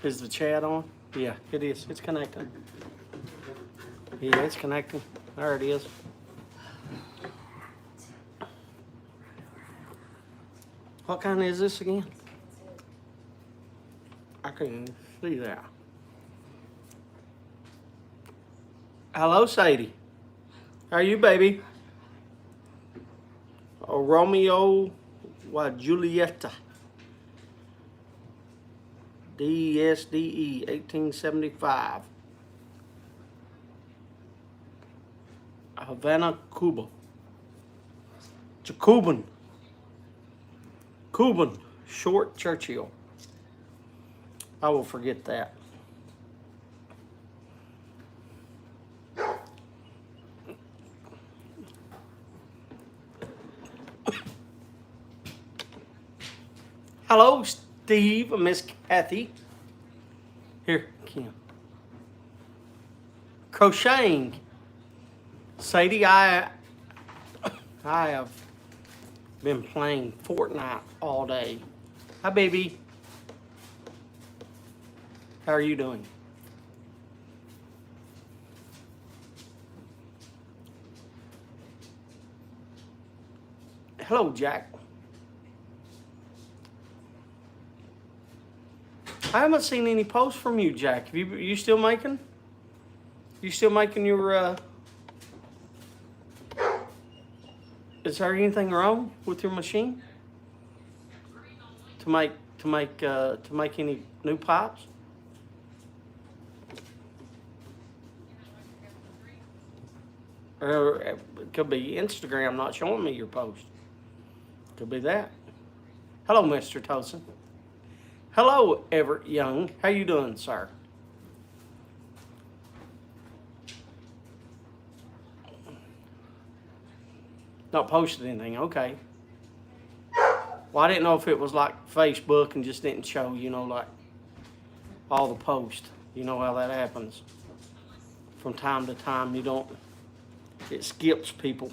Is the chat on? Yeah, it is. It's connecting. Yeah, it's connecting. There it is. What kind is this again? I couldn't see that. Hello, Sadie. How are you, baby? Oh, Romeo, what, Julieta. DSDE, 1875. Havana, Cuba. It's a Cuban. Cuban, short Churchill. I will forget that. Hello, Steve, Miss Kathy. Here, Kim. Crocheting. Sadie, I have been playing Fortnite all day. Hi, baby. How are you doing? Hello, Jack. I haven't seen any posts from you, Jack. You still making? You still making your? Is there anything wrong with your machine? To make any new pipes? Or it could be Instagram not showing me your post. Could be that. Hello, Mr. Tosin. Hello, Everett Young. How you doing, sir? Not posted anything. Okay. Well, I didn't know if it was like Facebook and just didn't show, like all the posts. You know how that happens. From time to time, it skips people.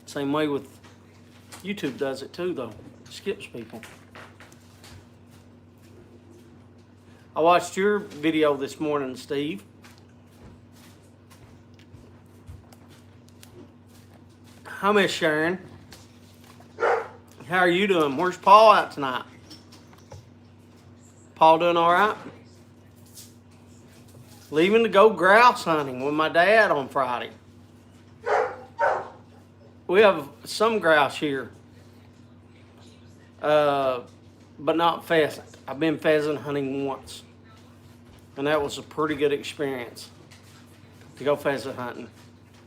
Same way with YouTube does it too, though. It skips people. I watched your video this morning, Steve. Hi, Miss Sharon. How are you doing? Where's Paul at tonight? Paul doing all right? Leaving to go grouse hunting with my dad on Friday. We have some grouse here, but not pheasant. I've been pheasant hunting once, and that was a pretty good experience to go pheasant hunting.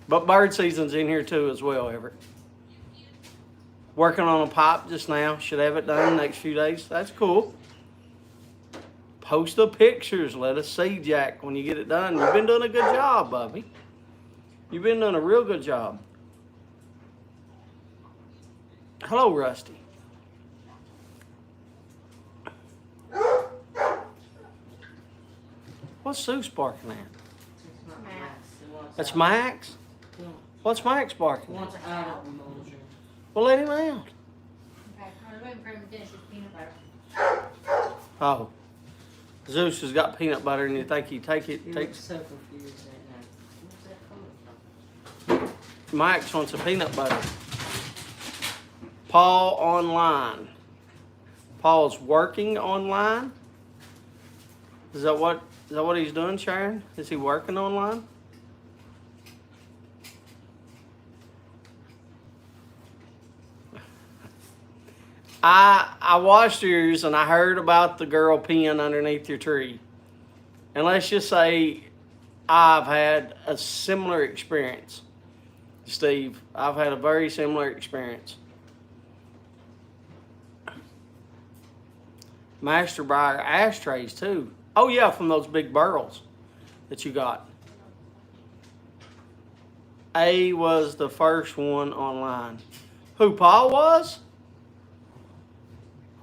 But bird season's in here too as well, Everett. Working on a pipe just now. Should have it done the next few days. That's cool. Post the pictures. Let us see, Jack, when you get it done. You've been doing a good job, Bubby. You've been doing a real good job. Hello, Rusty. What's Sue barking at? That's Max? What's Max barking at? Well, let him out. Okay, I was waiting for him to finish his peanut butter. Oh. Zeus has got peanut butter, and you think he takes. So confused right now. Max wants a peanut butter. Paul online. Paul's working online. Is that what he's doing, Sharon? Is he working online? I watched yours and I heard about the girl peeing underneath your tree. And let's just say I've had a similar experience, Steve. I've had a very similar experience. Master Buyer ashtrays too. Oh yeah, from those big barrels that you got. A was the first one online. Who, Paul was?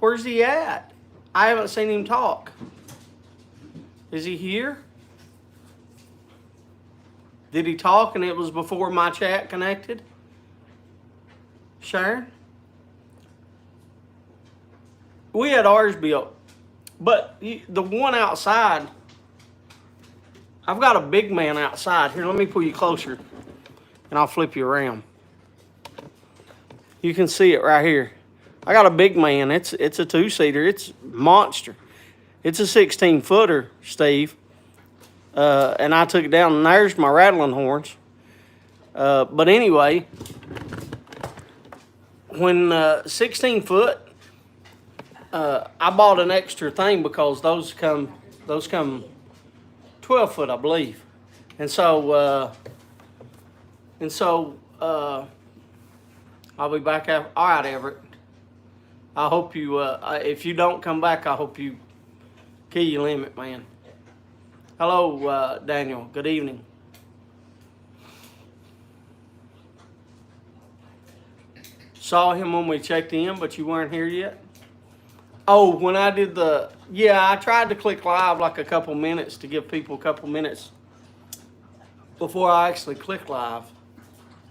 Where's he at? I haven't seen him talk. Is he here? Did he talk and it was before my chat connected? Sharon? We had ours built But the one outside, I've got a big man outside. Here, let me pull you closer, and I'll flip you around. You can see it right here. I got a big man. It's a two-seater. It's monster. It's a 16-footer, Steve. And I took it down, and there's my rattling horns. But anyway, when 16 foot, I bought an extra thing because those come 12 foot, I believe. And so I'll be back out. All right, Everett. I hope you, if you don't come back, I hope you kill your limit, man. Hello, Daniel. Good evening. Saw him when we checked in, but you weren't here yet. Oh, when I did I tried to click live like a couple minutes to give people a couple minutes before I actually click live.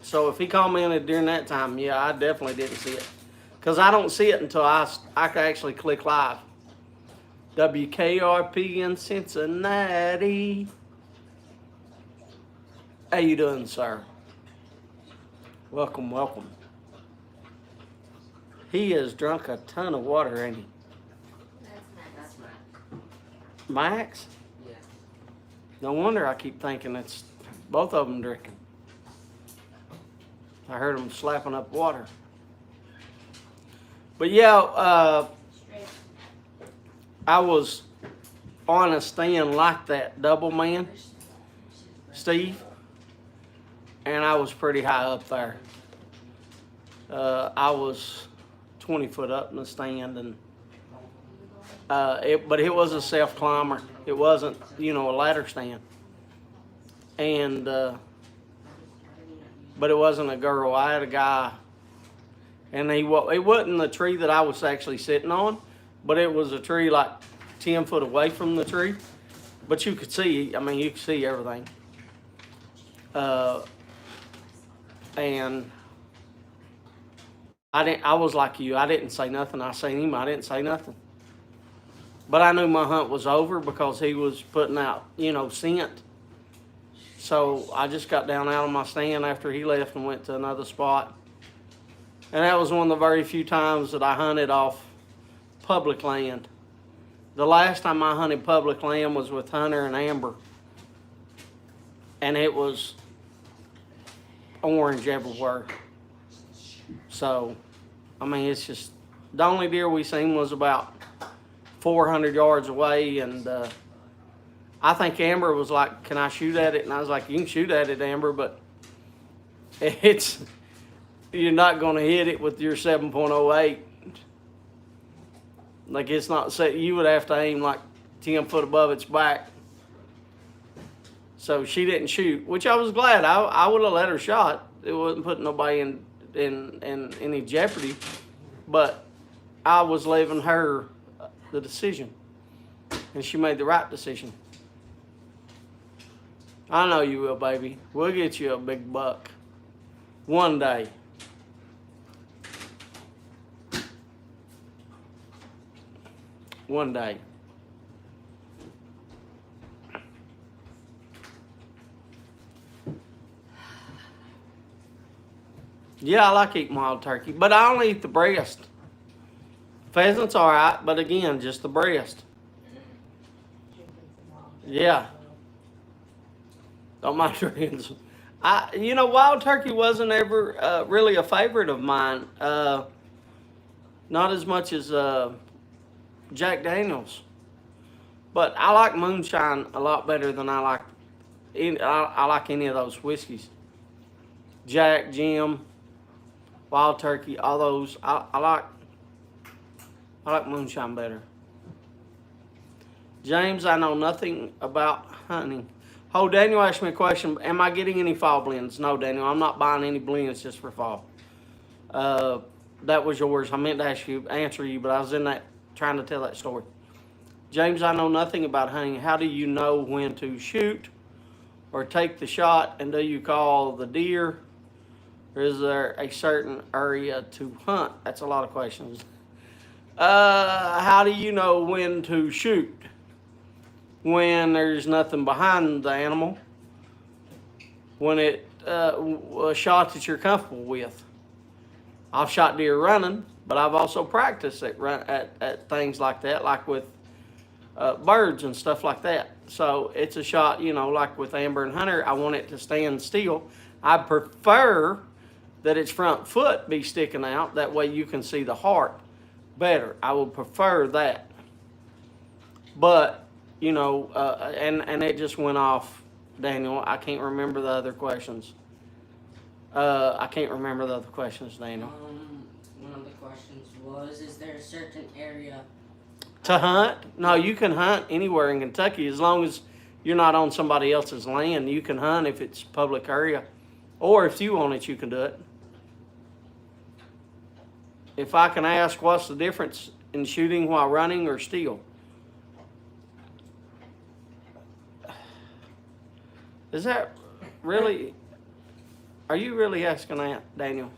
So if he commented during that time, yeah, I definitely didn't see it. Because I don't see it until I can actually click live. WKRP in Cincinnati. How you doing, sir? Welcome, welcome. He has drunk a ton of water, ain't he? That's right. Max? Yeah. No wonder I keep thinking it's both of them drinking. I heard them slapping up water. But yeah, Straight. I was on a stand like that, double man, Steve, and I was pretty high up there. I was 20 foot up in the stand, and but it was a self climber. It wasn't, a ladder stand, and but it wasn't a girl. I had a guy, and it wasn't the tree that I was actually sitting on, but it was a tree like 10 foot away from the tree. But you could see, you could see everything. And I was like you. I didn't say nothing. I seen him. I didn't say nothing. But I knew my hunt was over because he was putting out, scent. So I just got down out of my stand after he left and went to another spot. And that was one of the very few times that I hunted off public land. The last time I hunted public land was with Hunter and Amber. And it was orange everywhere. So, it's just, the only deer we seen was about 400 yards away, and I think Amber was like, "Can I shoot at it?" And I was like, "You can shoot at it, Amber, but you're not going to hit it with your 7.08. Like, it's not set. You would have to aim like 10 foot above its back." So she didn't shoot, which I was glad. I would have let her shot. It wasn't putting nobody in any jeopardy, but I was leaving her the decision, and she made the right decision. I know you will, baby. We'll get you a big buck one day. One day. Yeah, I like eating wild turkey, but I only eat the breast. Pheasant's all right, but again, just the breast. Yeah. Don't mind ribs. Wild turkey wasn't ever really a favorite of mine. Not as much as Jack Daniels. But I like moonshine a lot better than I like any of those whiskeys. Jack, Jim, Wild Turkey, all those. I like moonshine better. James, I know nothing about hunting. Oh, Daniel asked me a question. Am I getting any fall blends? No, Daniel, I'm not buying any blends just for fall. That was yours. I meant to answer you, but I was in that trying to tell that story. James, I know nothing about hunting. How do you know when to shoot or take the shot? And do you call the deer? Or is there a certain area to hunt? That's a lot of questions. How do you know when to shoot? When there's nothing behind the animal. When a shot that you're comfortable with. I've shot deer running, but I've also practiced at things like that, like with birds and stuff like that. So it's a shot, like with Amber and Hunter, I want it to stand still. I prefer that its front foot be sticking out. That way you can see the heart better. I would prefer that. But, and it just went off, Daniel. I can't remember the other questions. I can't remember the other questions, Daniel. One of the questions was, is there a certain area To hunt? No, you can hunt anywhere in Kentucky as long as you're not on somebody else's land. You can hunt if it's public area. Or if you own it, you can do it. If I can ask, what's the difference in shooting while running or still? Is that really... Are you really asking that, Daniel?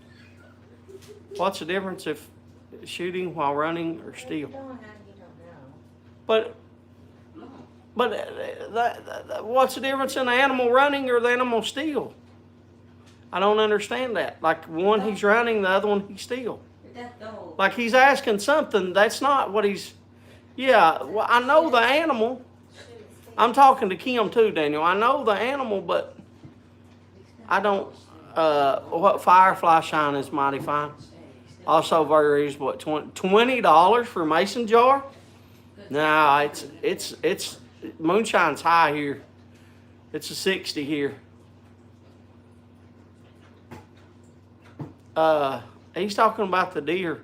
What's the difference if shooting while running or still? You don't know. But what's the difference in the animal running or the animal still? I don't understand that. Like one he's running, the other one he's still. Like he's asking something. That's not what he's. Yeah, well, I know the animal. I'm talking to Kim too, Daniel. I know the animal, but I don't. What Firefly Shine is mighty fine. Also very reasonable. $20 for a mason jar? No, it's moonshine's high here. It's a 60 here. He's talking about the deer.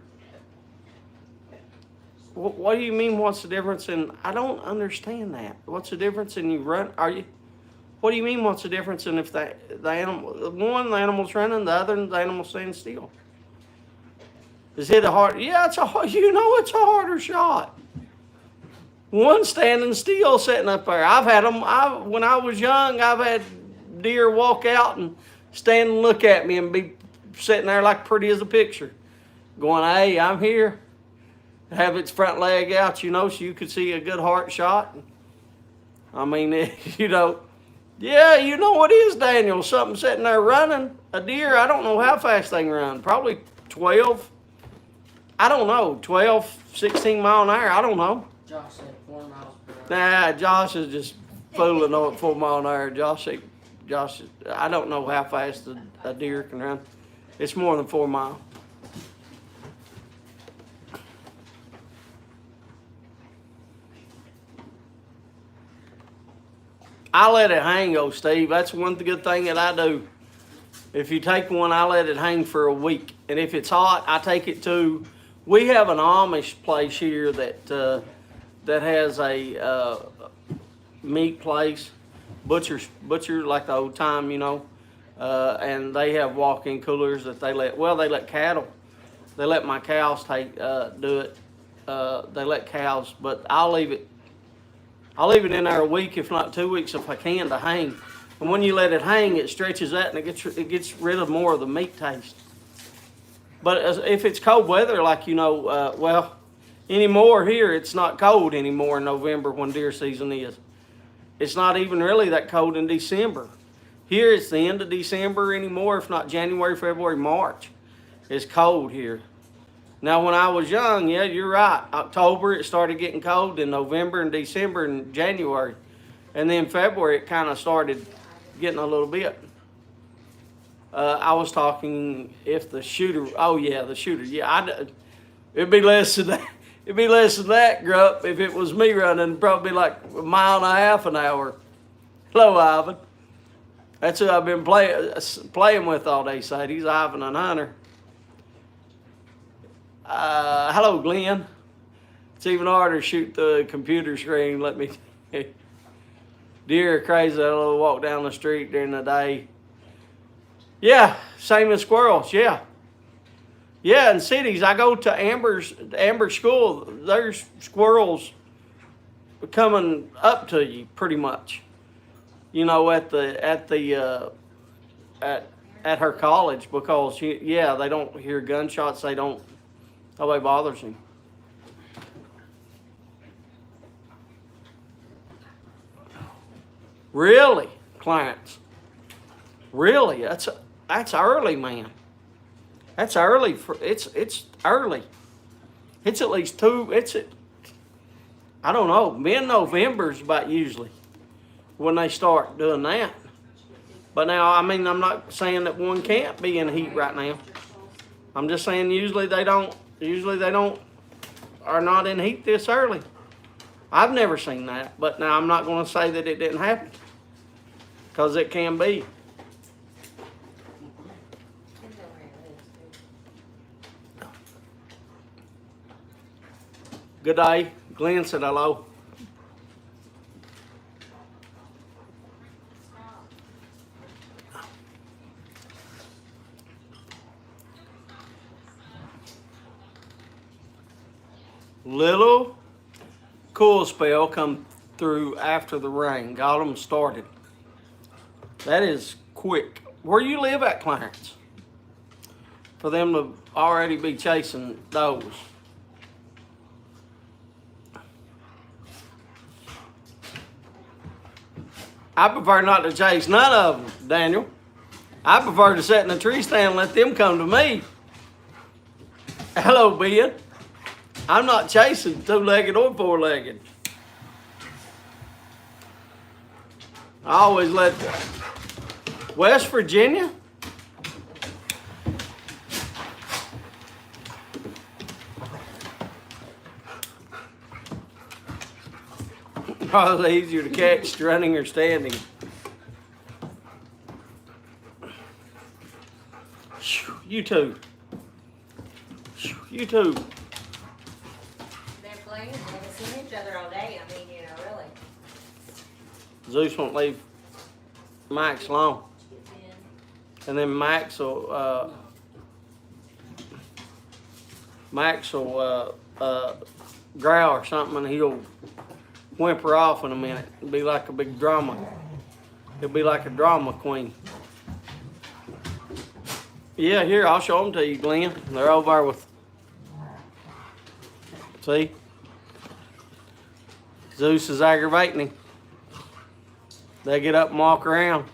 What do you mean? What's the difference in? I don't understand that. What's the difference in you run? Are you? What do you mean? What's the difference in if the animal, one the animal's running, the other the animal's staying still? Is it a hard? Yeah, it's a it's a harder shot. One standing still, sitting up there. I've had them. When I was young, I've had deer walk out and stand and look at me and be sitting there like pretty as a picture, going, "Hey, I'm here." Have its front leg out, so you could see a good heart shot. I mean, yeah, you know what is, Daniel? Something sitting there running. A deer, I don't know how fast they can run. Probably 12. I don't know, 12, 16 mile an hour. I don't know. Josh said 4 miles per hour. Nah, Josh is just fooling on 4 mile an hour. Josh, I don't know how fast a deer can run. It's more than 4 miles. I let it hang, Steve. That's one good thing that I do. If you take one, I let it hang for a week. And if it's hot, I take it to... We have an Amish place here that has a meat place, butcher like the old time, and they have walk-in coolers that they let cattle. They let my cows do it. They let cows, but I'll leave it in there a week, if not 2 weeks, if I can, to hang. And when you let it hang, it stretches that and it gets rid of more of the meat taste. But if it's cold weather, like anymore here, it's not cold anymore in November when deer season is. It's not even really that cold in December. Here it's the end of December anymore, if not January, February, March. It's cold here. Now, when I was young, yeah, you're right. October, it started getting cold. In November and December and January. And then February, it kind of started getting a little bit. I was talking if the shooter, the shooter. Yeah, it'd be less than that. It'd be less than that, Grupp, if it was me running, probably like a mile and a half an hour. Hello, Ivan. That's who I've been playing with all day, Sadie's Ivan and Hunter. Hello, Glenn. It's even harder to shoot the computer screen. Let me. Deer are crazy. They'll walk down the street during the day. Yeah, same as squirrels. Yeah. Yeah, in cities, I go to Amber School. There's squirrels coming up to you, pretty much. At her college, because they don't hear gunshots. Nobody bothers him. Really, Clarence? Really? That's early, man. That's early for it's early. It's at least I don't know, mid-November is about usually when they start doing that. But now, I mean, I'm not saying that one can't be in heat right now. I'm just saying usually they don't are not in heat this early. I've never seen that, but now I'm not going to say that it didn't happen, because it can be. Good day. Glenn said hello. Little cool spell come through after the rain. Got them started. That is quick. Where you live at, Clarence? For them to already be chasing those. I prefer not to chase none of them, Daniel. I prefer to sit in a tree stand and let them come to me. Hello, Ben. I'm not chasing two-legged or four-legged. I always let West Virginia. Probably easier to catch running or standing. You too. You too. They're playing. They haven't seen each other all day. I mean, you know, really. Zeus won't leave Max alone. And then Max will growl or something, and he'll whimper off in a minute. It'll be like a big drama. He'll be like a drama queen. Yeah, here, I'll show them to you, Glenn. They're over there with, see? Zeus is aggravating him. They get up and walk around.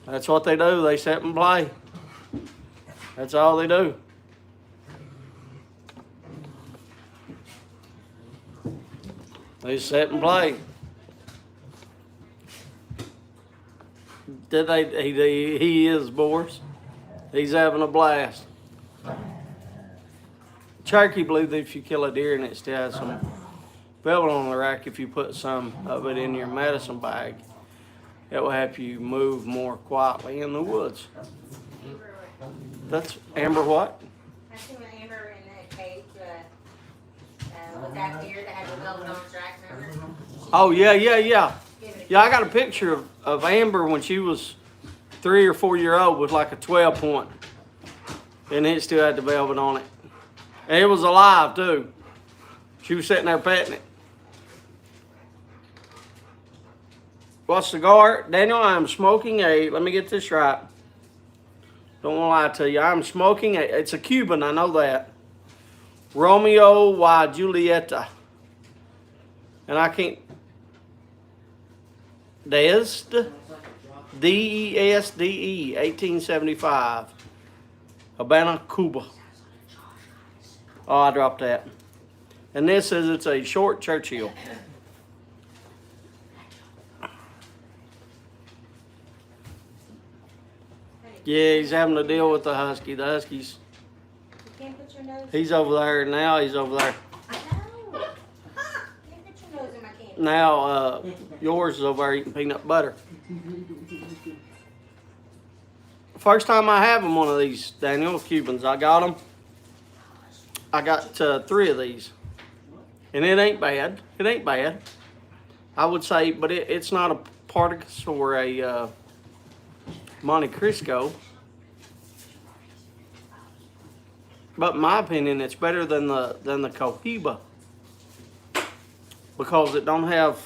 That's what they do. They sit and play. That's all they do. They sit and play. He is, Boris. He's having a blast. Cherokee believe that if you kill a deer and it still has some velvet on the rack, if you put some of it in your medicine bag, it will help you move more quietly in the woods. That's Amber what? I seen Amber in that cage with that deer that had the velvet on its rack, remember? Oh, yeah. Yeah, I got a picture of Amber when she was 3 or 4 year old with like a 12 point. And it still had the velvet on it. And it was alive too. She was sitting there petting it. What cigar? Daniel, I'm smoking let me get this right. Don't want to lie to you. I'm smoking it's a Cuban, I know that. Romeo y Julieta. And I can't, Desde, DESDE, 1875. Habana, Cuba. Oh, I dropped that. And this says it's a short Churchill. Yeah, he's having to deal with the husky. The huskies. You can't put your nose. He's over there now. He's over there. I know. Can't put your nose in my candy. Now, yours is over there eating peanut butter. First time I having one of these, Daniel, Cubans. I got them. I got 3 of these. And it ain't bad. It ain't bad. I would say, but it's not a Partagas or a Monte Cristo. But in my opinion, it's better than the Cohiba. Because it don't have,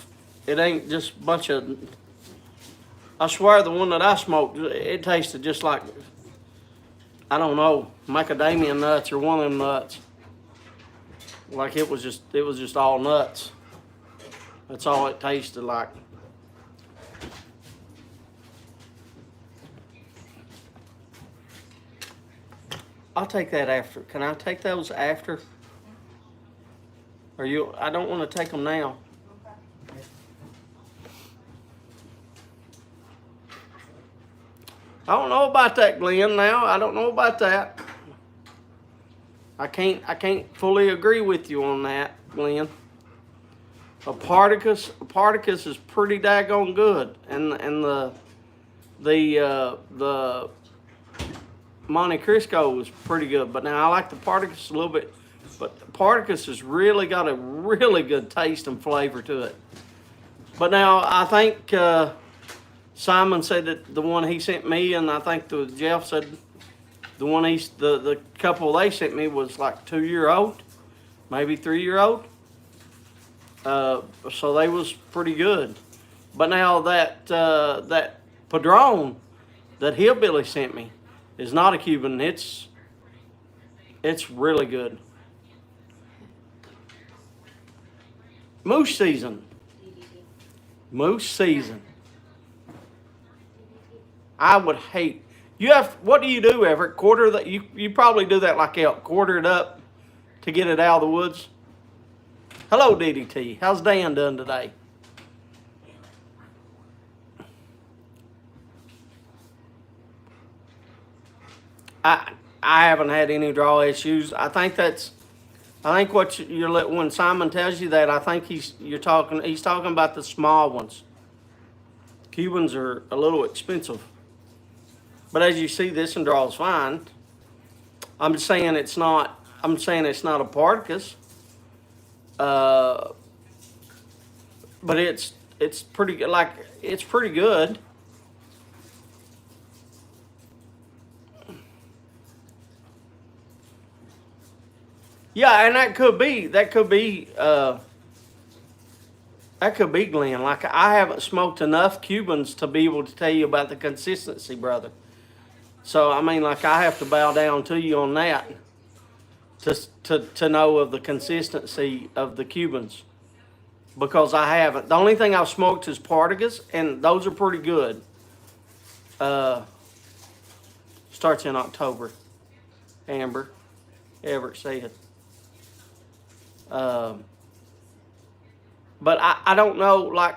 it ain't just a bunch of, I swear the one that I smoked, it tasted just like, I don't know, macadamia nuts or one of them nuts. Like it was just all nuts. That's all it tasted like. I'll take that after. Can I take those after? Or you? I don't want to take them now. I don't know about that, Glenn. Now I don't know about that. I can't fully agree with you on that, Glenn. A Particus is pretty daggone good, and the Monte Cristo was pretty good. But now I like the Particus a little bit. But the Particus has really got a really good taste and flavor to it. But now I think Simon said that the one he sent me, and I think Jeff said the one the couple they sent me was like 2-year-old, maybe 3-year-old. So they was pretty good. But now that Padron that Hillbilly sent me is not a Cuban. It's really good. Moose season. Moose season. I would hate. You have. What do you do, Everett? Quarter that you probably do that like elk. Quarter it up to get it out of the woods. Hello, DDT. How's Dan done today? I haven't had any draw issues. I think what you're when Simon tells you that, I think he's talking about the small ones. Cubans are a little expensive. But as you see, this one draws fine. I'm just saying it's not a Particus. But it's pretty good. Like, it's pretty good. Yeah, and that could be Glenn. Like, I haven't smoked enough Cubans to be able to tell you about the consistency, brother. So I mean, like, I have to bow down to you on that to know of the consistency of the Cubans, because I haven't. The only thing I've smoked is Particus, and those are pretty good. Starts in October. Amber, Everett said. But I don't know, like,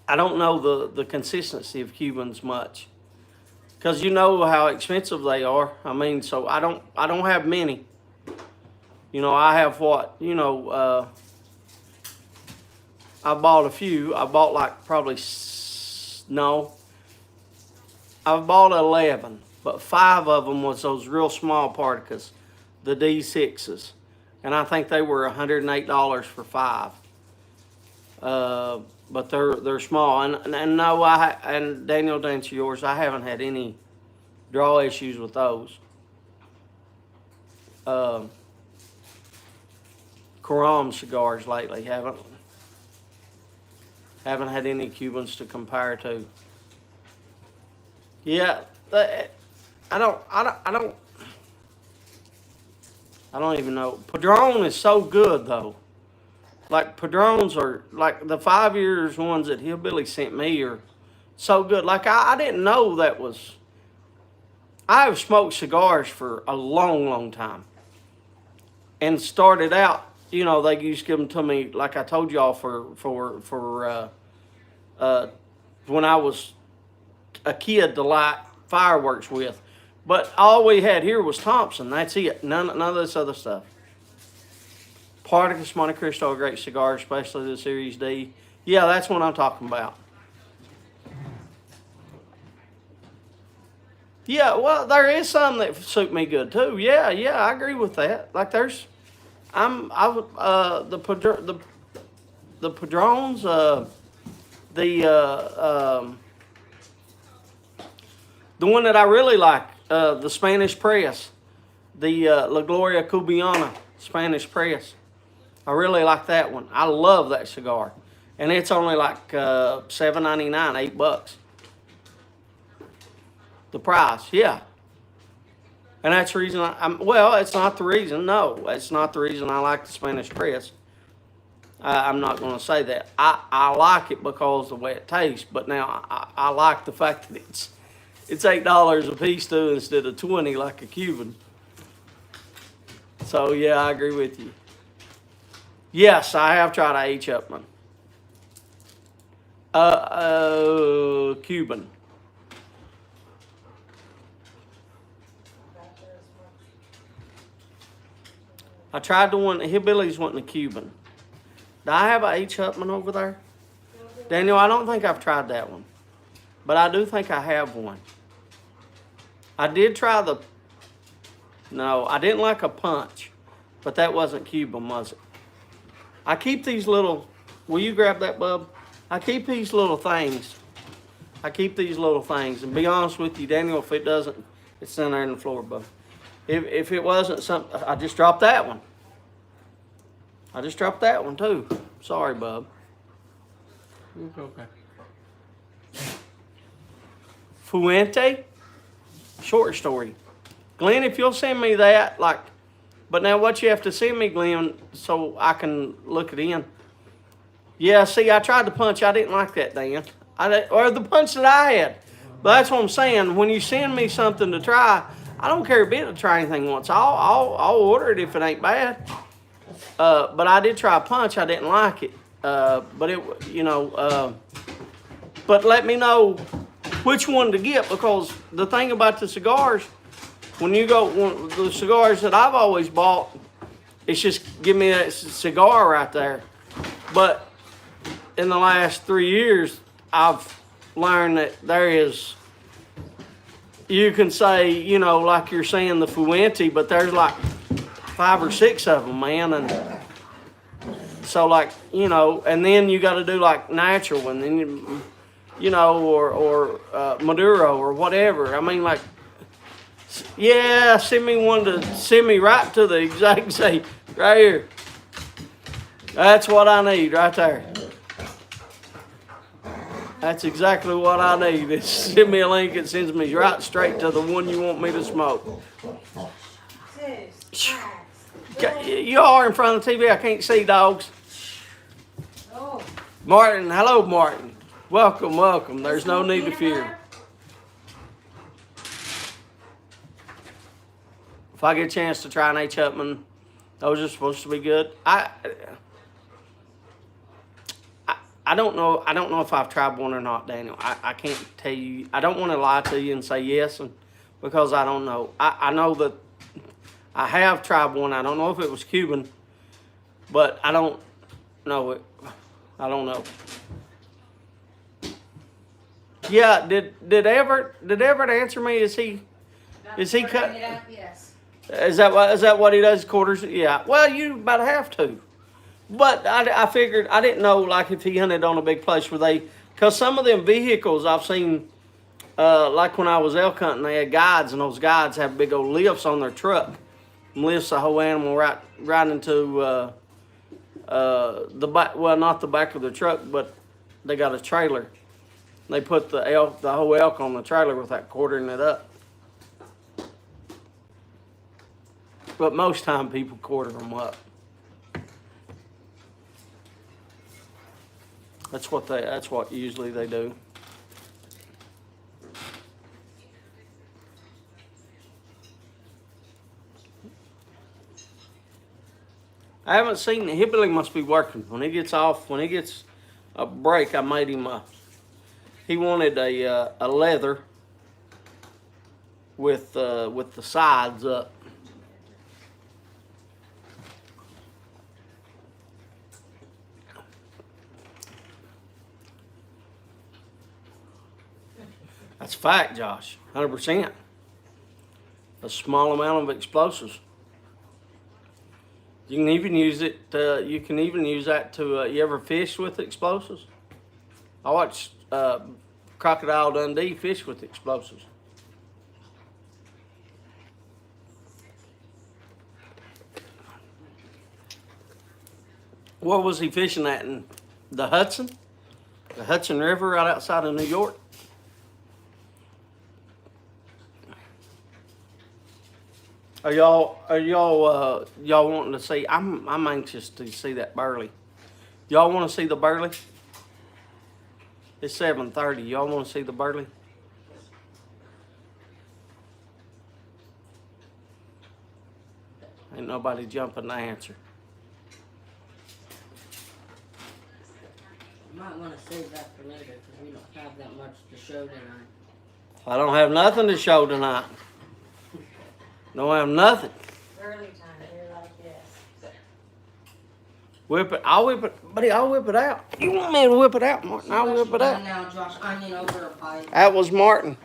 I don't know the consistency of Cubans much, because you know how expensive they are. I mean, so I don't have many. You know, I have what, I bought a few. I bought like probably, no, I bought 11, but 5 of them was those real small Particus, the D6s. And I think they were $108 for 5. But they're small. And no, and Daniel, to answer yours, I haven't had any draw issues with those. Karam cigars lately, haven't had any Cubans to compare to. Yeah, I don't even know. Padron is so good though. Like, Padrons are, like, the 5 years ones that Hillbilly sent me are so good. Like, I didn't know that was. I have smoked cigars for a long, long time. And started out, they used to give them to me, like I told y'all, for when I was a kid to light fireworks with. But all we had here was Thompson. That's it. None of this other stuff. Particus Monte Cristo, a great cigar, especially the Series D. Yeah, that's what I'm talking about. Yeah, well, there is some that suit me good too. Yeah, I agree with that. Like, the Padrones, the one that I really like, the Spanish Press, the La Gloria Cubana Spanish Press. I really like that one. I love that cigar, and it's only like $7.99, $8. The price, yeah. And that's the reason well, it's not the reason. No, it's not the reason I like the Spanish Press. I'm not going to say that. I like it because of the way it tastes, but now I like the fact that it's $8 a piece too instead of 20 like a Cuban. So yeah, I agree with you. Yes, I have tried a Chapman. Cuban. I tried the one. Hillbillies wasn't a Cuban. Do I have a H. Hupman over there? Daniel, I don't think I've tried that one. But I do think I have one. I did try the... No, I didn't like a punch. But that wasn't Cuban, was it? I keep these little... Will you grab that, bub? I keep these little things. I keep these little things. And be honest with you, Daniel, if it doesn't... It's in there in the floor, bub. If it wasn't something... I just dropped that one. I just dropped that one, too. Sorry, bub. Okay. Fuente? Short story. Glenn, if you'll send me that, like... But now what you have to send me, Glenn, so I can look it in. Yeah, see, I tried the punch. I didn't like that, Dan. Or the punch that I had. But that's what I'm saying. When you send me something to try, I don't care a bit to try anything once. I'll order it if it ain't bad. But I did try a punch. I didn't like it. But it, but let me know which one to get, because the thing about the cigars, when you go, the cigars that I've always bought, it's just give me that cigar right there. But in the last 3 years, I've learned that there is, you can say, like you're saying the Fuente, but there's like 5 or 6 of them, man. And so like, and then you got to do like natural, and then, or Maduro or whatever. I mean, like, yeah, send me right to the exact same, right here. That's what I need right there. That's exactly what I need. It's send me a link. It sends me right straight to the one you want me to smoke. You are in front of the TV. I can't see, dogs. Martin, hello, Martin. Welcome, welcome. There's no need to fear. If I get a chance to try an H. Upman, those are supposed to be good. I don't know. I don't know if I've tried one or not, Daniel. I can't tell you. I don't want to lie to you and say yes, because I don't know. I know that I have tried one. I don't know if it was Cuban, but I don't know it. I don't know. Yeah, did Everett answer me? Is he cut? Yes. Is that what he does? Quarters? Yeah. Well, you about have to. But I figured, I didn't know, like, if he hunted on a big place where because some of them vehicles I've seen, like when I was elk hunting, they had guides, and those guides have big old lifts on their truck, and lifts the whole animal right into the back. Well, not the back of the truck, but they got a trailer. They put the whole elk on the trailer with that quartering it up. But most time people quarter them up. That's what usually they do. I haven't seen Hillbilly must be working. When he gets a break, I made him he wanted a leather with the sides up. That's a fact, Josh. 100%. A small amount of explosives. You can even use it. You can even use that to. You ever fish with explosives? I watched Crocodile Dundee fish with explosives. What was he fishing at in the Hudson? The Hudson River right outside of New York? Are y'all wanting to see? I'm anxious to see that Burley. Y'all want to see the burley? It's 7:30. Y'all want to see the burley? Ain't nobody jumping to answer. You might want to save that for later because we don't have that much to show tonight. I don't have nothing to show tonight. Don't have nothing. Early time, here like this. Whip it. I'll whip it, buddy. I'll whip it out. You want me to whip it out, Martin? I'll whip it out. Now, Josh, onion over a pie. That was Martin.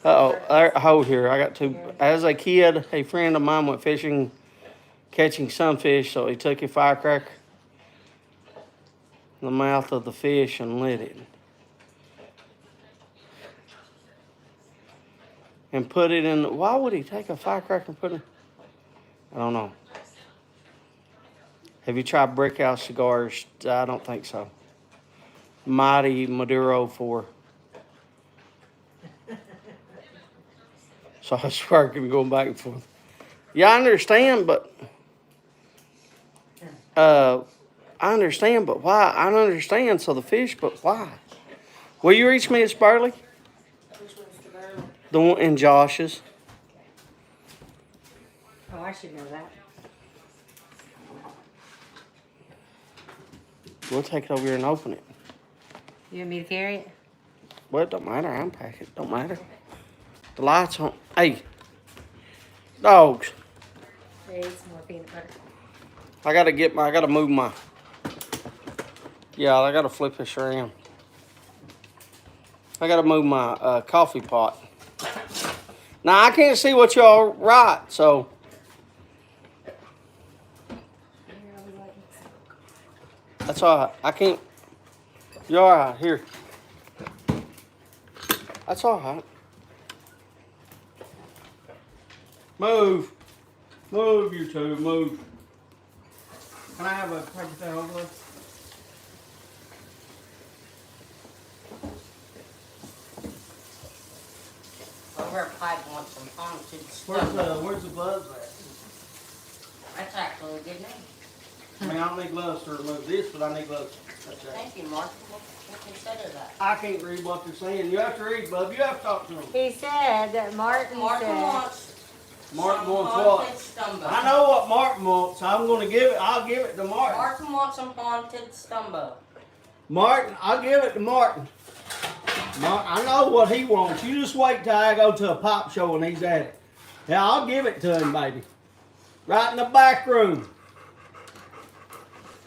Hold here. I got two. As a kid, a friend of mine went fishing, catching sunfish, so he took a firecracker in the mouth of the fish and lit it. And put it in. Why would he take a firecracker and put it? I don't know. Have you tried Brickhouse cigars? I don't think so. Mighty Maduro 4. So I swear I could be going back and forth. Yeah, I understand, but I understand, but why? I don't understand. So the fish, but why? Will you reach me at Burley? Which one's the burley? The one in Josh's. Oh, I should know that. We'll take it over here and open it. You want me to carry it? Well, it don't matter. I'm packing it. Don't matter. The lights on. Hey, dogs. There is some more peanut butter. I gotta move my. Yeah, I gotta flip this around. I gotta move my coffee pot. Now I can't see what y'all write, so. That's all right. I can't. You're all right. Here. That's all right. Move. Move, you two. Move. Can I have a paper towel, please? Over a pipe wants some haunted stuff. Where's the gloves at? That's actually a good name. I mean, I don't need gloves to remove this, but I need gloves. That's it. Thank you, Mark. We'll consider that. I can't read what they're saying. You have to read, bub. You have to talk to them. He said that Martin Martin said. wants Martin some wants haunted what? Stumbo. I know what Martin wants. So I'm going to give it. I'll give it to Martin. Martin wants some haunted Stumbo. Martin, I'll give it to Martin. I know what he wants. You just wait till I go to a pop show and he's at it. Yeah, I'll give it to him, baby. Right in the back room.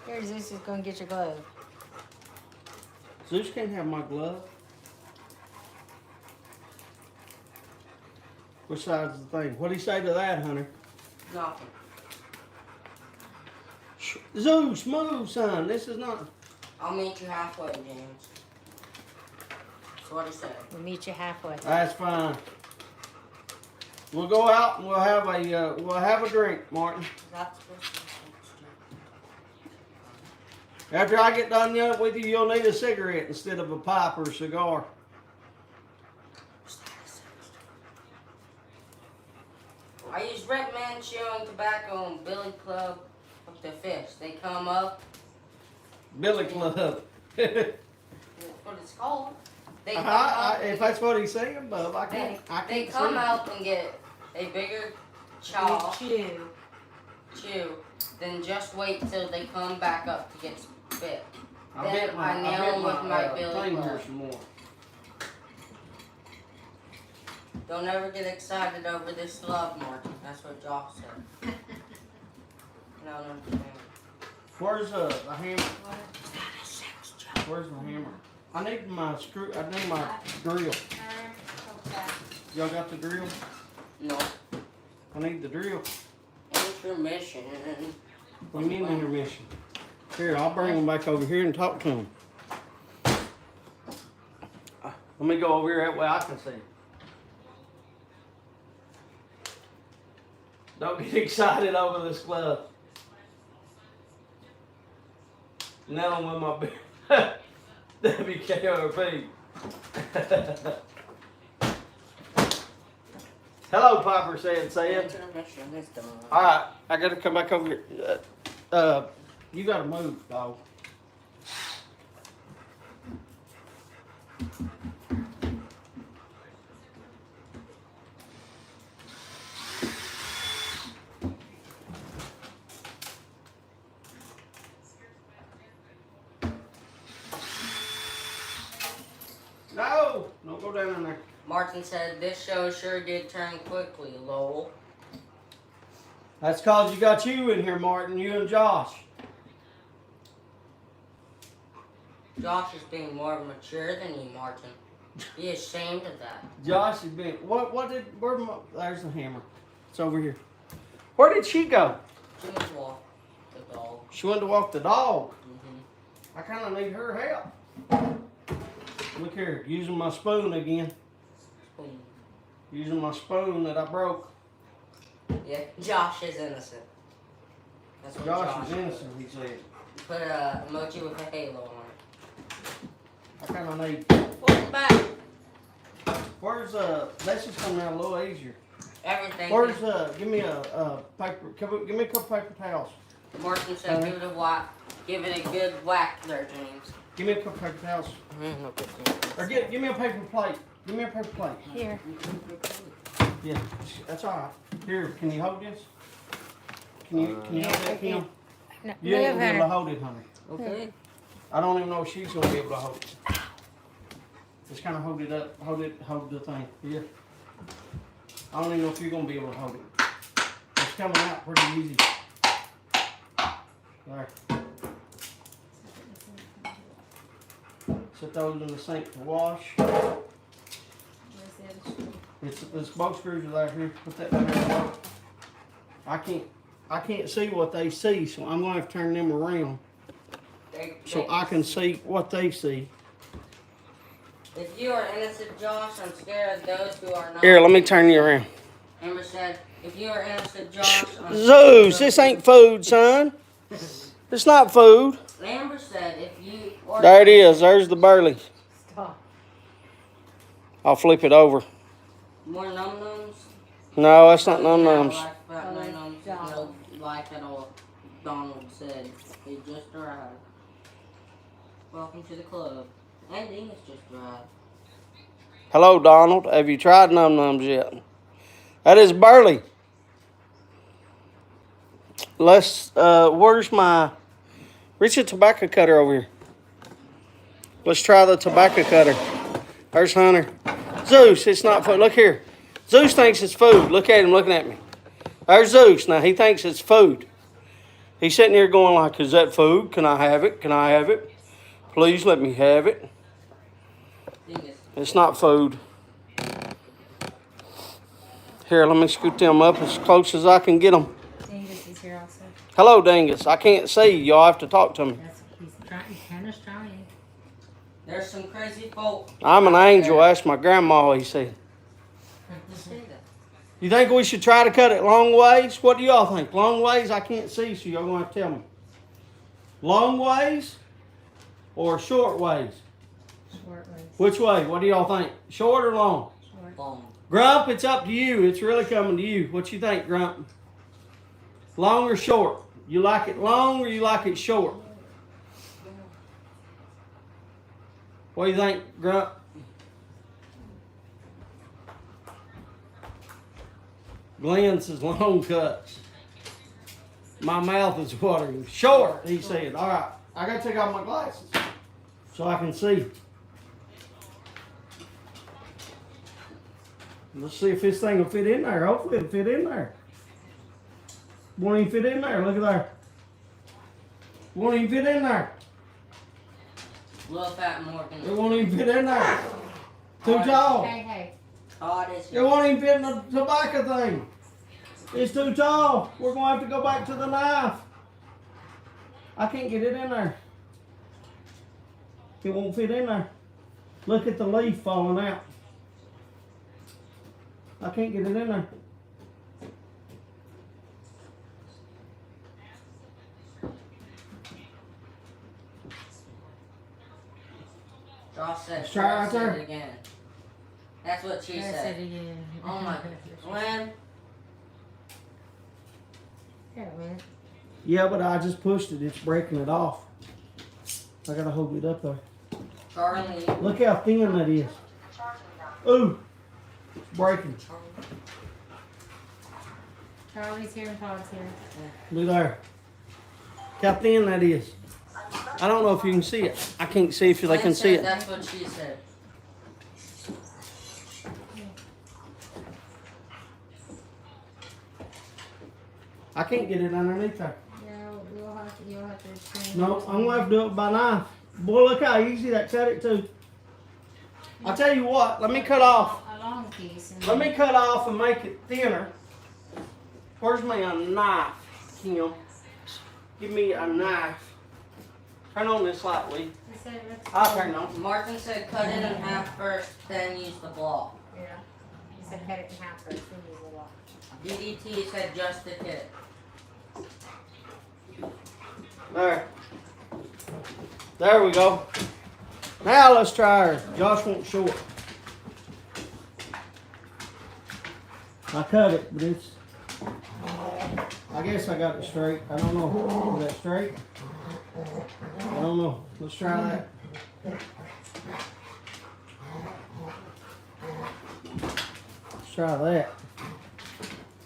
Here's this is going to get your glove. Zeus can't have my glove. Which side's the thing? What'd he say to that, Hunter? Nothing. Zeus, move, son. This is not. I'll meet you halfway, James. That's what he said. We'll meet you halfway. That's fine. We'll go out and we'll have a drink, Martin. That's supposed to be After I get done with you, you'll need a cigarette instead of a pipe or a cigar. I use recommend chewing tobacco on Billy Club with the fish. They come up. Billy Club. That's what it's called. They come up. If that's what he's saying, bub, I They can't come see. out and get a bigger chaw, Chew. chew, then just wait till they come back up to get spit. I'll Then get I nail them with my Billy thing here Club. some more. Don't ever get excited over this love, Martin. That's what Josh said. No, no. Where's the hammer? Where's the hammer? I need my screw. I need my drill. Y'all got the drill? No. I need the drill. Intermission. We need an intermission. Here, I'll bring them back over here and talk to them. Let me go over here, that way I can see. Don't get excited over this glove. Now I'm with my WKRP. Hello, Piper said. Intermission is done. Alright, I gotta come back over here. You gotta move, dog. No, don't go down in there. Martin said, this show sure did turn quickly, lol. That's cause you got you in here, Martin. You and Josh. Josh is being more mature than you, Martin. Be ashamed of that. Josh has been. There's the hammer. It's over here. Where did she go? She went to walk the dog. She went to walk the dog. Mm-hmm. I kind of need her help. Look here, using my spoon again. Spoon. Using my spoon that I broke. Yeah, Josh is innocent. That's what Josh is innocent, he said. Put a emoji with a halo on it. I kind of need. Welcome back. Where's This is coming out a little easier. Everything. Where's give me a paper? Give me a couple paper towels. Martin said, give it a whack. Give it a good whack there, James. Give me a couple paper towels. No good thing. Or give me a paper plate. Give me a paper plate. Here. Yeah, that's all right. Here, can you hold this? Can you hold that, Kim? No, You ain't move gonna be able to her. hold it, honey. Okay. I don't even know if she's gonna be able to hold it. Just kind of hold it up. Hold the thing. Here. I don't even know if you're gonna be able to hold it. It's coming out pretty easy. There. Set those in the sink to wash. It's both screws are there. Here, put that there. I can't see what they see, so I'm gonna have to turn them around so I can see what they see. If you are innocent, Josh, I'm scared of those who are not. Here, let me turn you around. Amber said, if you are innocent, Josh, I'm Zeus, this ain't food, son. It's not food. Amber said, if you are. There it is. There's the burley. Stop. I'll flip it over. More num-nums? No, that's not num Yeah, nums. like about num-nums, no, like at all. Donald said, he just arrived. Welcome to the club. And Venus just arrived. Hello, Donald. Have you tried num nums yet? That is burley. Where's my. Reach a tobacco cutter over here. Let's try the tobacco cutter. There's Hunter. Zeus, it's not food. Look here. Zeus thinks it's food. Look at him looking at me. There's Zeus. Now, he thinks it's food. He's sitting here going like, is that food? Can I have it? Can I have it? Please let me have it. Venus. It's not food. Here, let me scoot them up as close as I can get them. Dingus is here also. Hello, Dingus. I can't see. Y'all have to talk to me. He's trying. Hannah's trying. There's some crazy folk. I'm an angel. Ask my grandma, he said. You think we should try to cut it long ways? What do y'all think? Long ways? I can't see, so y'all gonna have to tell me. Long ways or short ways? Short ways. Which way? What do y'all think? Short or long? Short. Long. Grump, it's up to you. It's really coming to you. What you think, Grump? Long or short? You like it long or you like it short? What do you think, Grump? Glenn says long cuts. My mouth is watering. Short, he said. All right, I gotta take off my glasses so I can see. Let's see if this thing will fit in there. Hopefully it'll fit in there. Won't even fit in there. Look at there. Won't even fit in there. Little fat Morgan. It won't even fit in there. Too tall. Hey. Todd is It here. won't even fit in the tobacco thing. It's too tall. We're going to have to go back to the knife. I can't get it in there. It won't fit in there. Look at the leaf falling out. I can't get it in there. Josh said, Let's try right "Said there." it again. That's what she Said said. it again. Oh my, Glenn, Here, man. Yeah, but I just pushed it. It's breaking it off. I gotta hold it up there. Charlie. Look how thin that is. Ooh, it's breaking. Charlie's here and Todd's here. Look there. Look how thin that is. I don't know if you can see it. I can't see if they can Lynn see said it. That's what she said. I can't get it underneath there. Yeah, you'll have to change. No, I'm gonna have to do it by knife. Boy, look how easy that cut it too. I'll tell you what, let me cut off. A long piece. And Let me cut off and make it thinner. Where's my knife, Kim? Give me a knife. Turn on this light, Lee. He said, I'll turn it on. Martin said cut it in half first, then use the block. yeah. He said cut it in half first, then use the block. DDT said just the tip. There. There we go. Now let's try her. Josh won't short. I cut it, but it's... I guess I got it straight. I don't know. Is that straight? I don't know. Let's try that. Let's try that.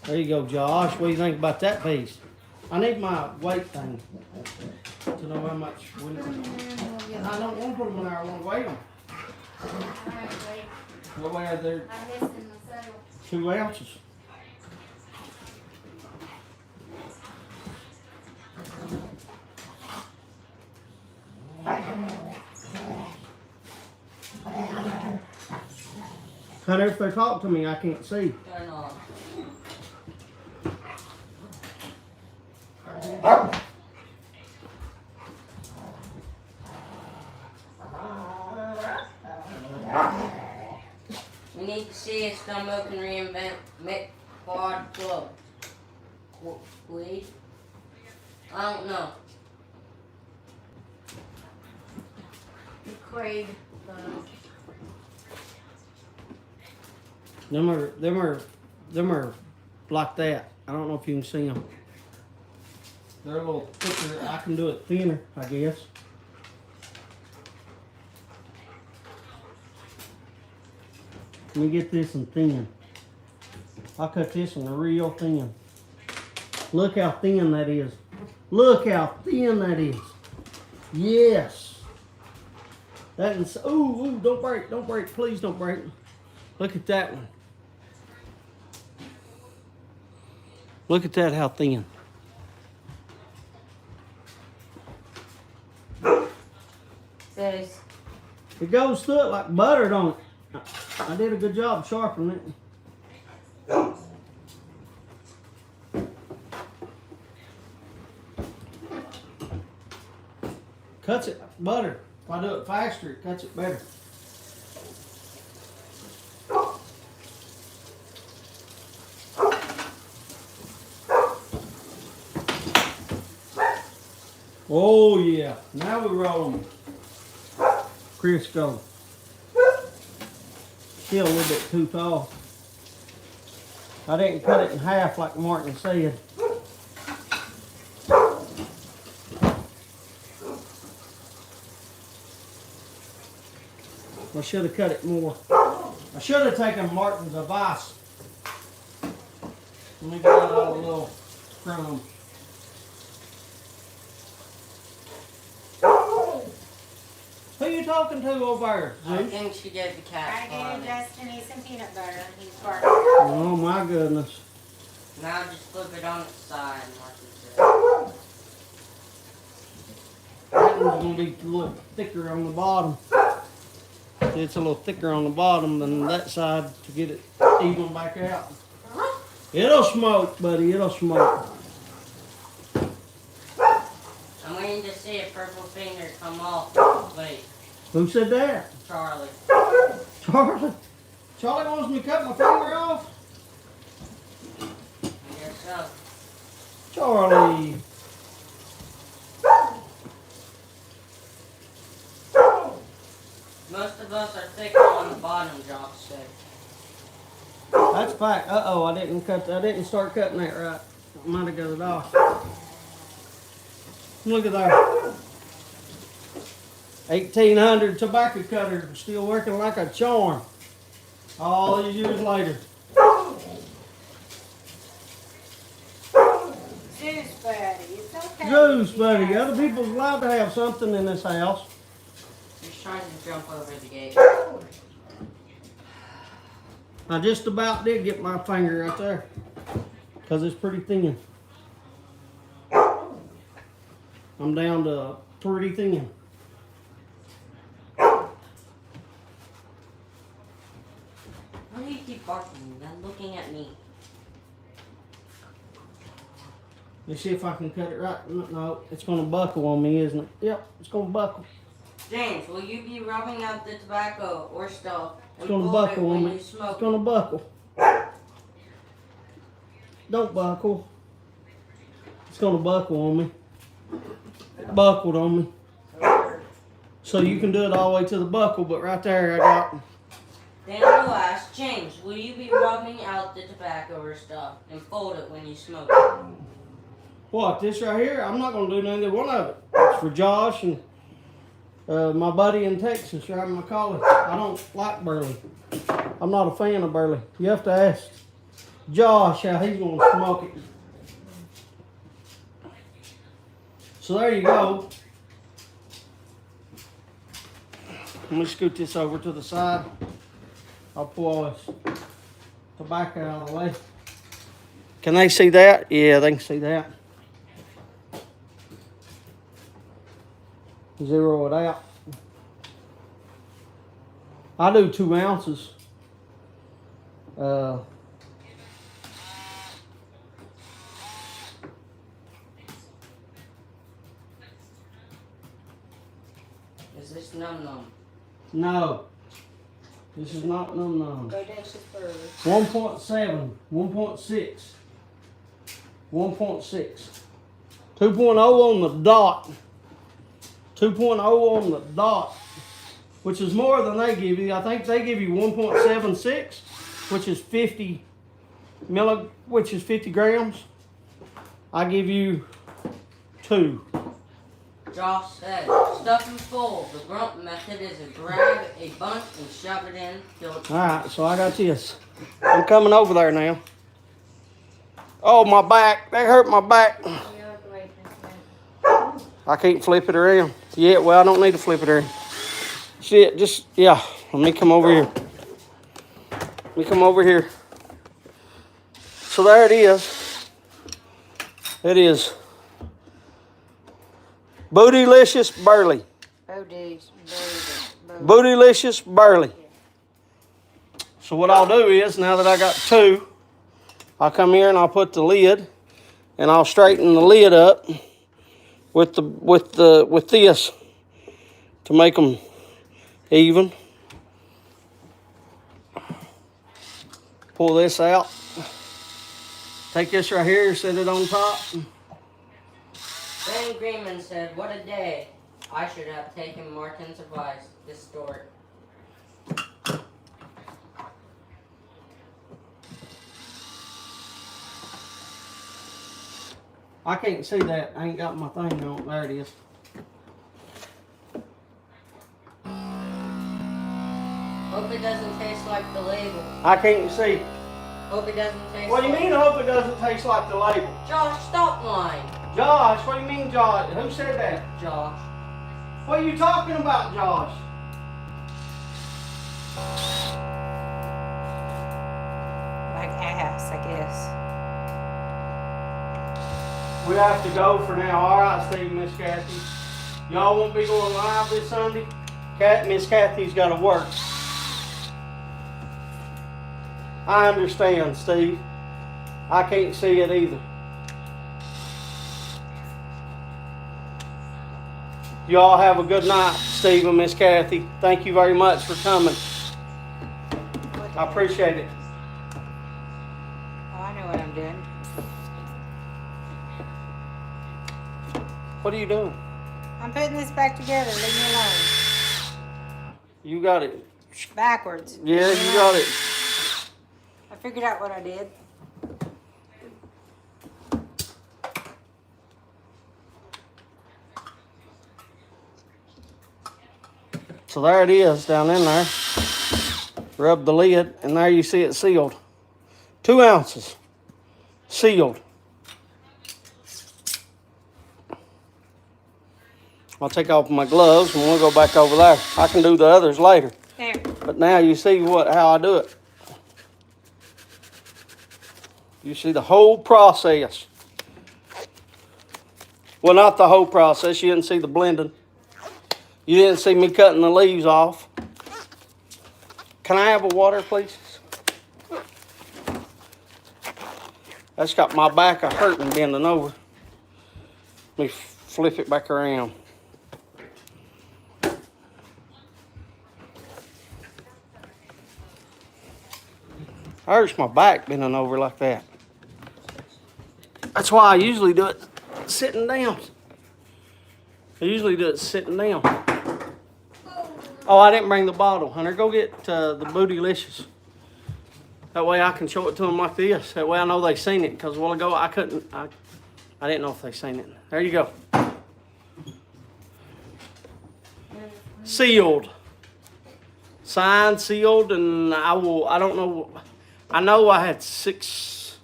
There you go, Josh. What do you think about that piece? I need my weight thing to know how much weight. I don't want to put them in there. I want to weigh them. What way are they? I'm missing the saddle. 2 ounces. Hunter, if they talk to me, I can't see. Turn on. We need to see if Stumbo can reinvent Mick Quad Club. Please? I don't know. Craig. Them are like that. I don't know if you can see them. They're a little thicker. I can do it thinner, I guess. Let me get this one thin. I'll cut this one real thin. Look how thin that is. Look how thin that is. Yes. That is, ooh, don't break, please don't break. Look at that one. Look at that, how thin. Says It goes through it like butter, don't it? I did a good job sharpening it. Cuts it like butter. If I do it faster, it cuts it better. Oh yeah, now we roll them. Crisco. Still a little bit too tall. I didn't cut it in half like Martin said. I should have cut it more. I should have taken Martin's advice. Let me get out all the little crumbs. Who you talking to over there, I Zeus? think she gave the cat I on gave it. Justin some peanut butter. He's barking. Oh my goodness. Now just flip it on its side, Martin said. That one's gonna be a little thicker on the bottom. It's a little thicker on the bottom than that side to get it even back out. It'll smoke, buddy, it'll smoke. I'm waiting to see a purple finger come off. Wait, Who said that? Charlie. Charlie. Charlie wants me to cut my finger off? I guess so. Charlie. Most of us are thicker on the bottom, Josh said. That's fact. Uh-oh, I didn't start cutting that right. I might have got it off. Look at that. 1800 tobacco cutter still working like a charm. All these years later. Zeus, buddy. It's okay. Zeus, buddy. Other people's allowed to have something in this house. He's trying to jump over the gate. I just about did get my finger right there. Because it's pretty thin. I'm down to pretty thin. Why do you keep barking and looking at me? Let's see if I can cut it right. No, it's going to buckle on me, isn't it? Yep, it's going to buckle. James, will you be rubbing out the tobacco or stuff It's and going to pull it buckle when on me. you It's smoke? going to buckle. Don't buckle. It's going to buckle on me. It buckled on me. So you can do it all the way to the buckle, but right there I got... Then we'll ask, James, will you be rubbing out the tobacco or stuff and fold it when you smoke it? What, this right here? I'm not going to do neither one of it. It's for Josh and my buddy in Texas, right in my college. I don't like Burley. I'm not a fan of Burley. You have to ask Josh how he's going to smoke it. So there you go. Let me scoot this over to the side. I'll pull all this tobacco out of the way. Can they see that? Yeah, they can see that. Zero it out. I do 2 ounces. Is this num num? No. This is not num num. Bodacious bird. 1.7, 1.6, 1.6. 2.0 on the dot. 2.0 on the dot, which is more than they give you. I think they give you 1.76, which is 50 grams. I give you 2. Josh said, stuff them full. The grunt method is to grab a bunch and shove it in till it's Alright, so I got this. I'm coming over there now. Oh, my back. That hurt my back. I can't flip it around. Yeah, well, I don't need to flip it around. Shit, just, yeah. Let me come over here. Let me come over here. So there it is. It is Bootylicious Burley. Bootylicious Burley. So what I'll do is, now that I got 2, I'll come here and I'll put the lid, and I'll straighten the lid up with this to make them even. Pull this out. Take this right here, set it on top. Ben Greenman said, what a day. I should have taken Martin's advice. Distort. I can't see that. I ain't got my thing on. There it is. Hope it doesn't taste like the label. I can't see. Hope it doesn't taste What do you like... mean I hope it doesn't taste like the label? Josh, stop lying. Josh, what do you mean Josh? Who said that? Josh. What are you talking about, Josh? Like ass, I guess. We have to go for now. All right, Steve, Miss Kathy. Y'all won't be going live this Sunday? Miss Kathy's got to work. I understand, Steve. I can't see it either. Y'all have a good night, Steve and Miss Kathy. Thank you very much for coming. I appreciate it. Oh, I know what I'm doing. What are you doing? I'm putting this back together. Leave me alone. You got it. Backwards. Yeah, Leave me you got alone. it. I figured out what I did. So there it is down in there. Rub the lid, and there you see it sealed. 2 ounces. Sealed. I'll take off my gloves and we'll go back over there. I can do the others later. There. But now you see how I do it. You see the whole process. Well, not the whole process. You didn't see the blending. You didn't see me cutting the leaves off. Can I have a water, please? That's got my back a hurting bending over. Let me flip it back around. Hurts my back bending over like that. That's why I usually do it sitting down. I usually do it sitting down. Oh, I didn't bring the bottle, Hunter. Go get the Bootylicious. That way I can show it to them like this. That way I know they seen it. Because a while ago I couldn't. I didn't know if they seen it. There you go. Sealed. Signed, sealed, and I don't know. I know I had 6.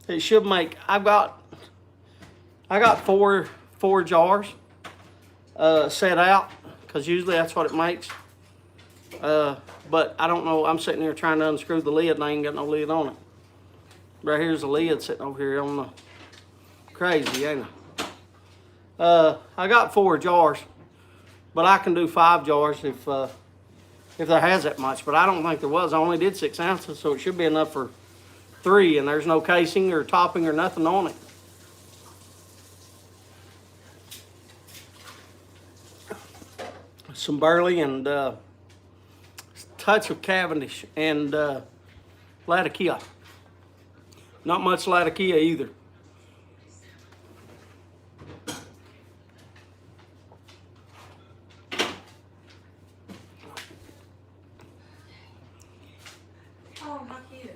It should make. I got 4 jars set out. Because usually that's what it makes. But I don't know. I'm sitting here trying to unscrew the lid and I ain't got no lid on it. Right here's the lid sitting over here on the crazy, ain't I? I got 4 jars. But I can do 5 jars if there has that much. But I don't think there was. I only did 6 ounces, so it should be enough for 3. And there's no casing or topping or nothing on it. Some barley and a touch of Cavendish and Latakia. Not much Latakia either. Oh, how cute.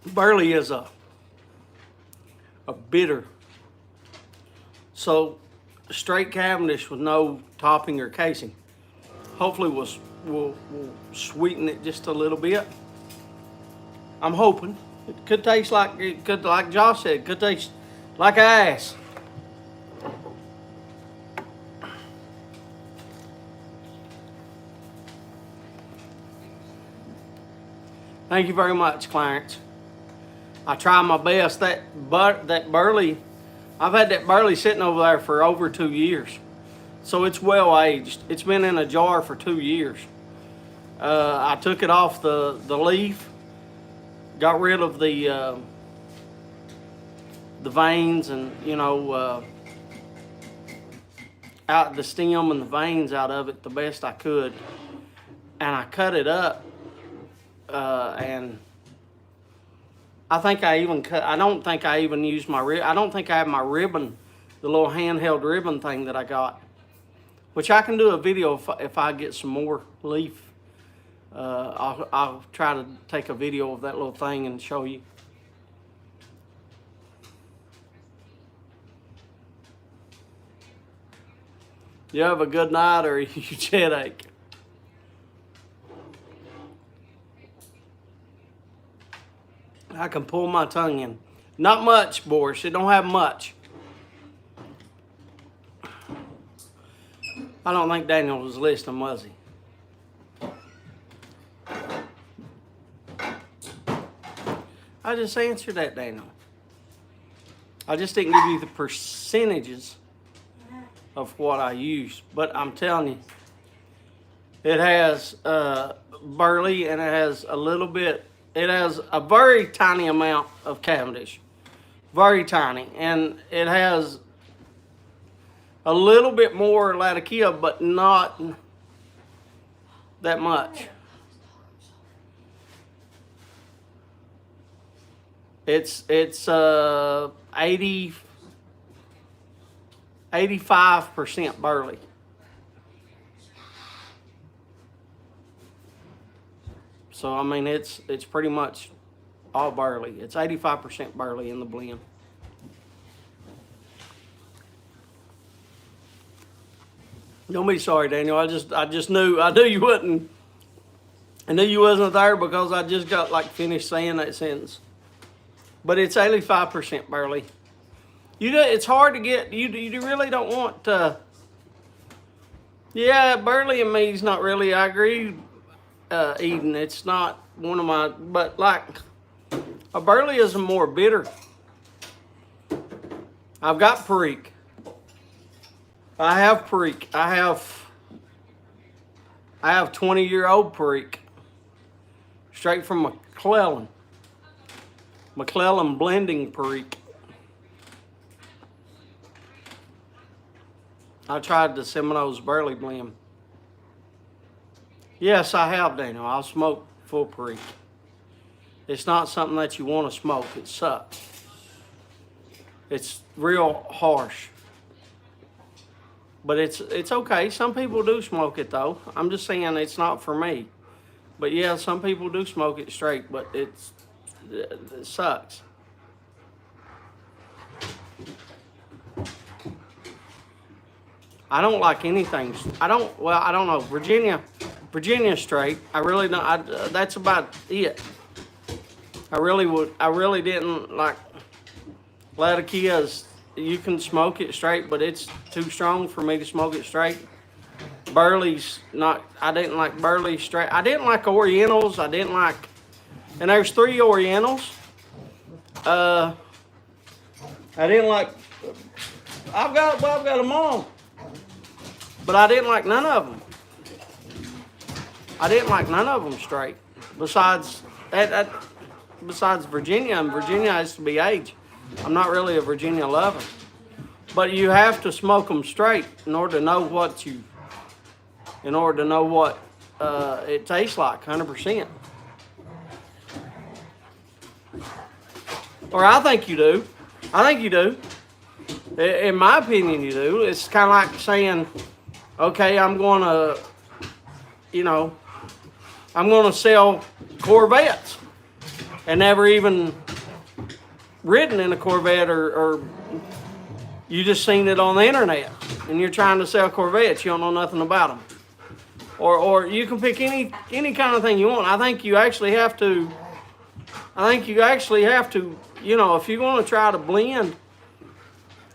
Barley is a bitter. So straight Cavendish with no topping or casing. Hopefully we'll sweeten it just a little bit. I'm hoping. It could taste like Josh said, it could taste like ass. Thank you very much, Clarence. I try my best. That barley, I've had that barley sitting over there for over 2 years. So it's well aged. It's been in a jar for 2 years. I took it off the leaf, got rid of the veins and, out the stem and the veins out of it the best I could. And I cut it up and I think I even cut. I don't think I even used my I don't think I have my ribbon, the little handheld ribbon thing that I got, which I can do a video if I get some more leaf. I'll try to take a video of that little thing and show you. You have a good night or a huge headache? I can pull my tongue in. Not much, Boris. It don't have much. I don't think Daniel was listening, was he? I just answered that, Daniel. I just didn't give you the percentages of what I use. But I'm telling you, it has barley and it has a little bit. It has a very tiny amount of Cavendish. Very tiny. And it has a little bit more Latakia, but not that much. It's 85% barley. So, I mean, it's pretty much all barley. It's 85% barley in the blend. Don't be sorry, Daniel. I just knew you wouldn't. I knew you wasn't there because I just got like finished saying that sentence. But it's 85% barley. It's hard to get. You really don't want to. Yeah, barley and me's not really. I agree, Eden. It's not one of my. But like, a barley is more bitter. I've got Perique. I have Perique. I have 20-year-old Perique. Straight from McClellan. McClellan blending Perique. I tried the Seminoles barley blend. Yes, I have, Daniel. I'll smoke full Perique. It's not something that you want to smoke. It sucks. It's real harsh. But it's okay. Some people do smoke it though. I'm just saying it's not for me. But yeah, some people do smoke it straight, but it sucks. I don't like anything. I don't know. Virginia straight. I really don't. That's about it. I really didn't like Latakia's. You can smoke it straight, but it's too strong for me to smoke it straight. Burley's not. I didn't like Burley straight. I didn't like Orientals. I didn't like. And there's 3 Orientals. I didn't like. I've got them all. But I didn't like none of them. I didn't like none of them straight. Besides besides Virginia, and Virginia has to be aged. I'm not really a Virginia lover. But you have to smoke them straight in order to know what it tastes like, 100%. Or I think you do. I think you do. In my opinion, you do. It's kind of like saying, okay, I'm going to sell Corvettes and never even ridden in a Corvette or you just seen it on the internet and you're trying to sell Corvettes. You don't know nothing about them. Or you can pick any kind of thing you want. I think you actually have to, if you want to try to blend,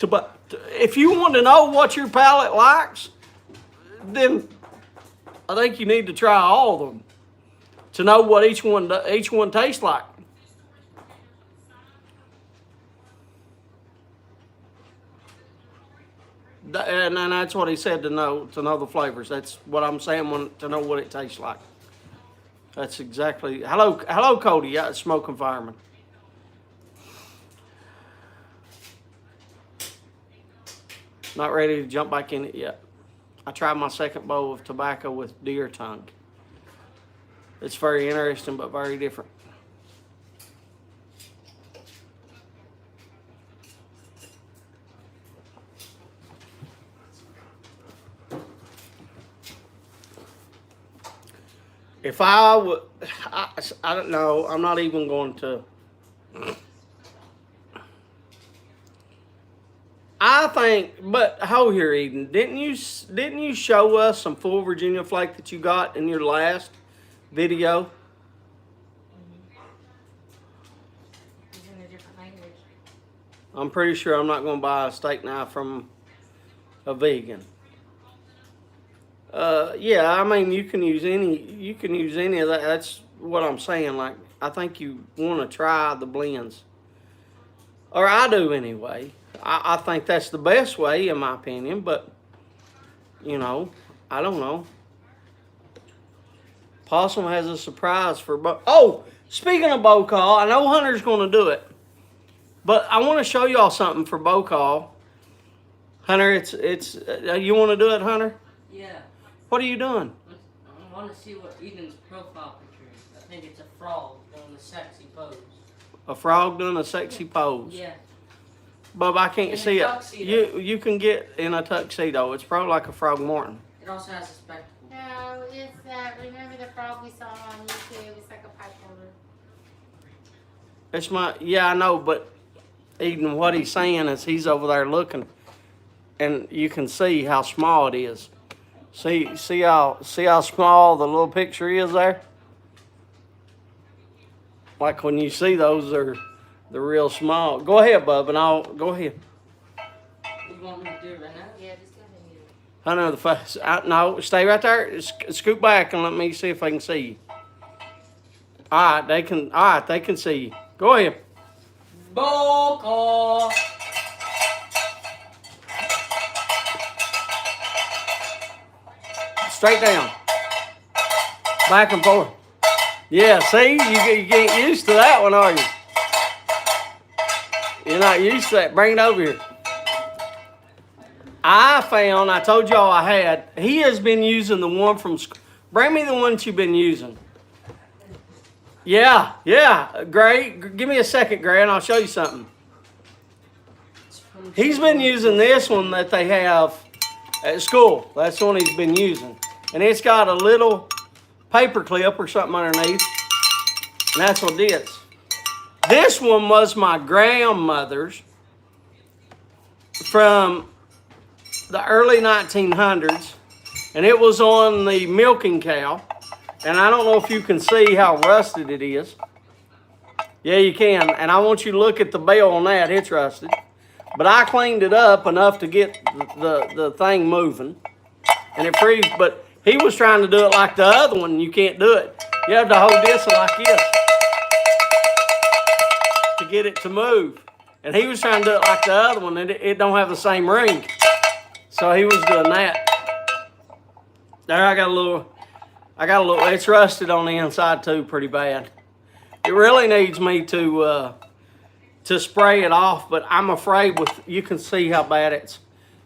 if you want to know what your palate likes, then I think you need to try all of them to know what each one tastes like. And that's what he said, to know the flavors. That's what I'm saying, to know what it tastes like. That's exactly. Hello, Cody. Yeah, smoking fireman. Not ready to jump back in it yet. I tried my second bowl of tobacco with deer tongue. It's very interesting, but very different. If I would, I don't know. I'm not even going to. I think, but hold here, Eden. Didn't you show us some full Virginia flake that you got in your last video? It's in a different language. I'm pretty sure I'm not going to buy a steak knife from a vegan. Yeah, I mean you can use any of that. That's what I'm saying. Like, I think you want to try the blends, or I do anyway. I think that's the best way, in my opinion. But I don't know. Possum has a surprise for Oh, speaking of bow call, I know Hunter's going to do it, but I want to show y'all something for bow call. Hunter, it's you want to do it, Hunter? Yeah. What are you doing? I want to see what Eden's profile picture is. I think it's a frog doing a sexy pose. A frog doing a sexy pose. Yeah. Bub, I can't see tuxedo. it. You can get in a tuxedo. It's probably like a Frog Morton. It also has a spectacle. No, it's remember the frog we saw on YouTube? It's like a pipe holder. Yeah, I know, but Eden, what he's saying is he's over there looking, and you can see how small it is. See how small the little picture is there? Like when you see those, they're real small. Go ahead, bub, and I'll go ahead. You want me to do it right now? Yeah, just go ahead and do it. I know the face. No, stay right there. Scoot back and let me see if I can see you. All right, they can see you. Go ahead. Boko. Straight down. Back and forth. Yeah, see? You get used to that one, are you? You're not used to that. Bring it over here. I told y'all I had, he has been using the one from, bring me the one that you've been using. Yeah, Gray. Give me a second, Gray, and I'll show you something. He's been using this one that they have at school. That's the one he's been using. And it's got a little paper clip or something underneath. And that's what it is. This one was my grandmother's from the early 1900s. And it was on the milking cow. And I don't know if you can see how rusted it is. Yeah, you can. And I want you to look at the bell on that. It's rusted. But I cleaned it up enough to get the thing moving. And it frees. But he was trying to do it like the other one. You can't do it. You have to hold this like this to get it to move. And he was trying to do it like the other one. And it don't have the same ring. So he was doing that. There, I got a little, it's rusted on the inside too pretty bad. It really needs me to spray it off, but I'm afraid you can see how bad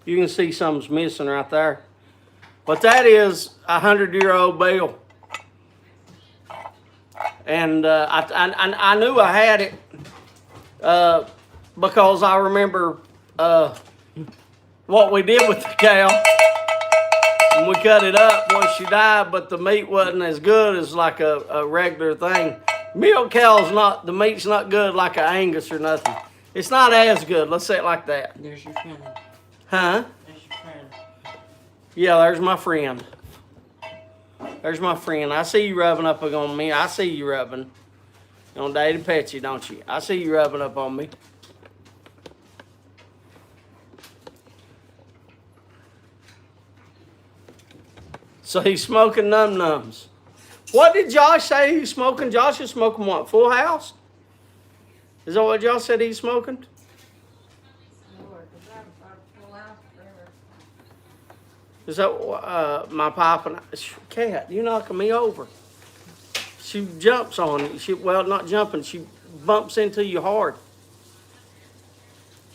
you can see something's missing right there. But that is a 100-year-old bell. And I knew I had it because I remember what we did with the cow. And we cut it up when she died, but the meat wasn't as good as like a regular thing. Milk cow's the meat's not good like an Angus or nothing. It's not as good. Let's say it like that. There's your friend. Huh? There's your friend. Yeah, there's my friend. There's my friend. I see you rubbing up on me. I see you rubbing. You on Daddy pet you, don't you? I see you rubbing up on me. So he's smoking num-nums. What did Josh say he's smoking? Josh is smoking what? Full House? Is that what Josh said he's smoking? Is that my pipe and cat? You knocking me over. She jumps on you. Well, not jumping. She bumps into you hard.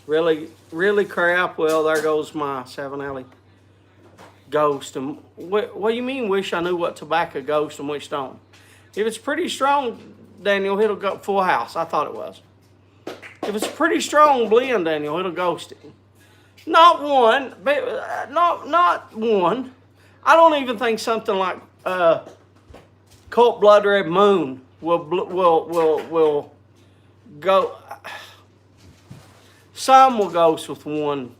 Really, really crap. Well, there goes my 7 Alley Ghost. And what do you mean? Wish I knew what tobacco Ghost and which don't. If it's pretty strong, Daniel, it'll go Full House. I thought it was. If it's a pretty strong blend, Daniel, it'll Ghost it. Not one, but not one. I don't even think something like Colt Blood Red Moon will go. Some will Ghost with one.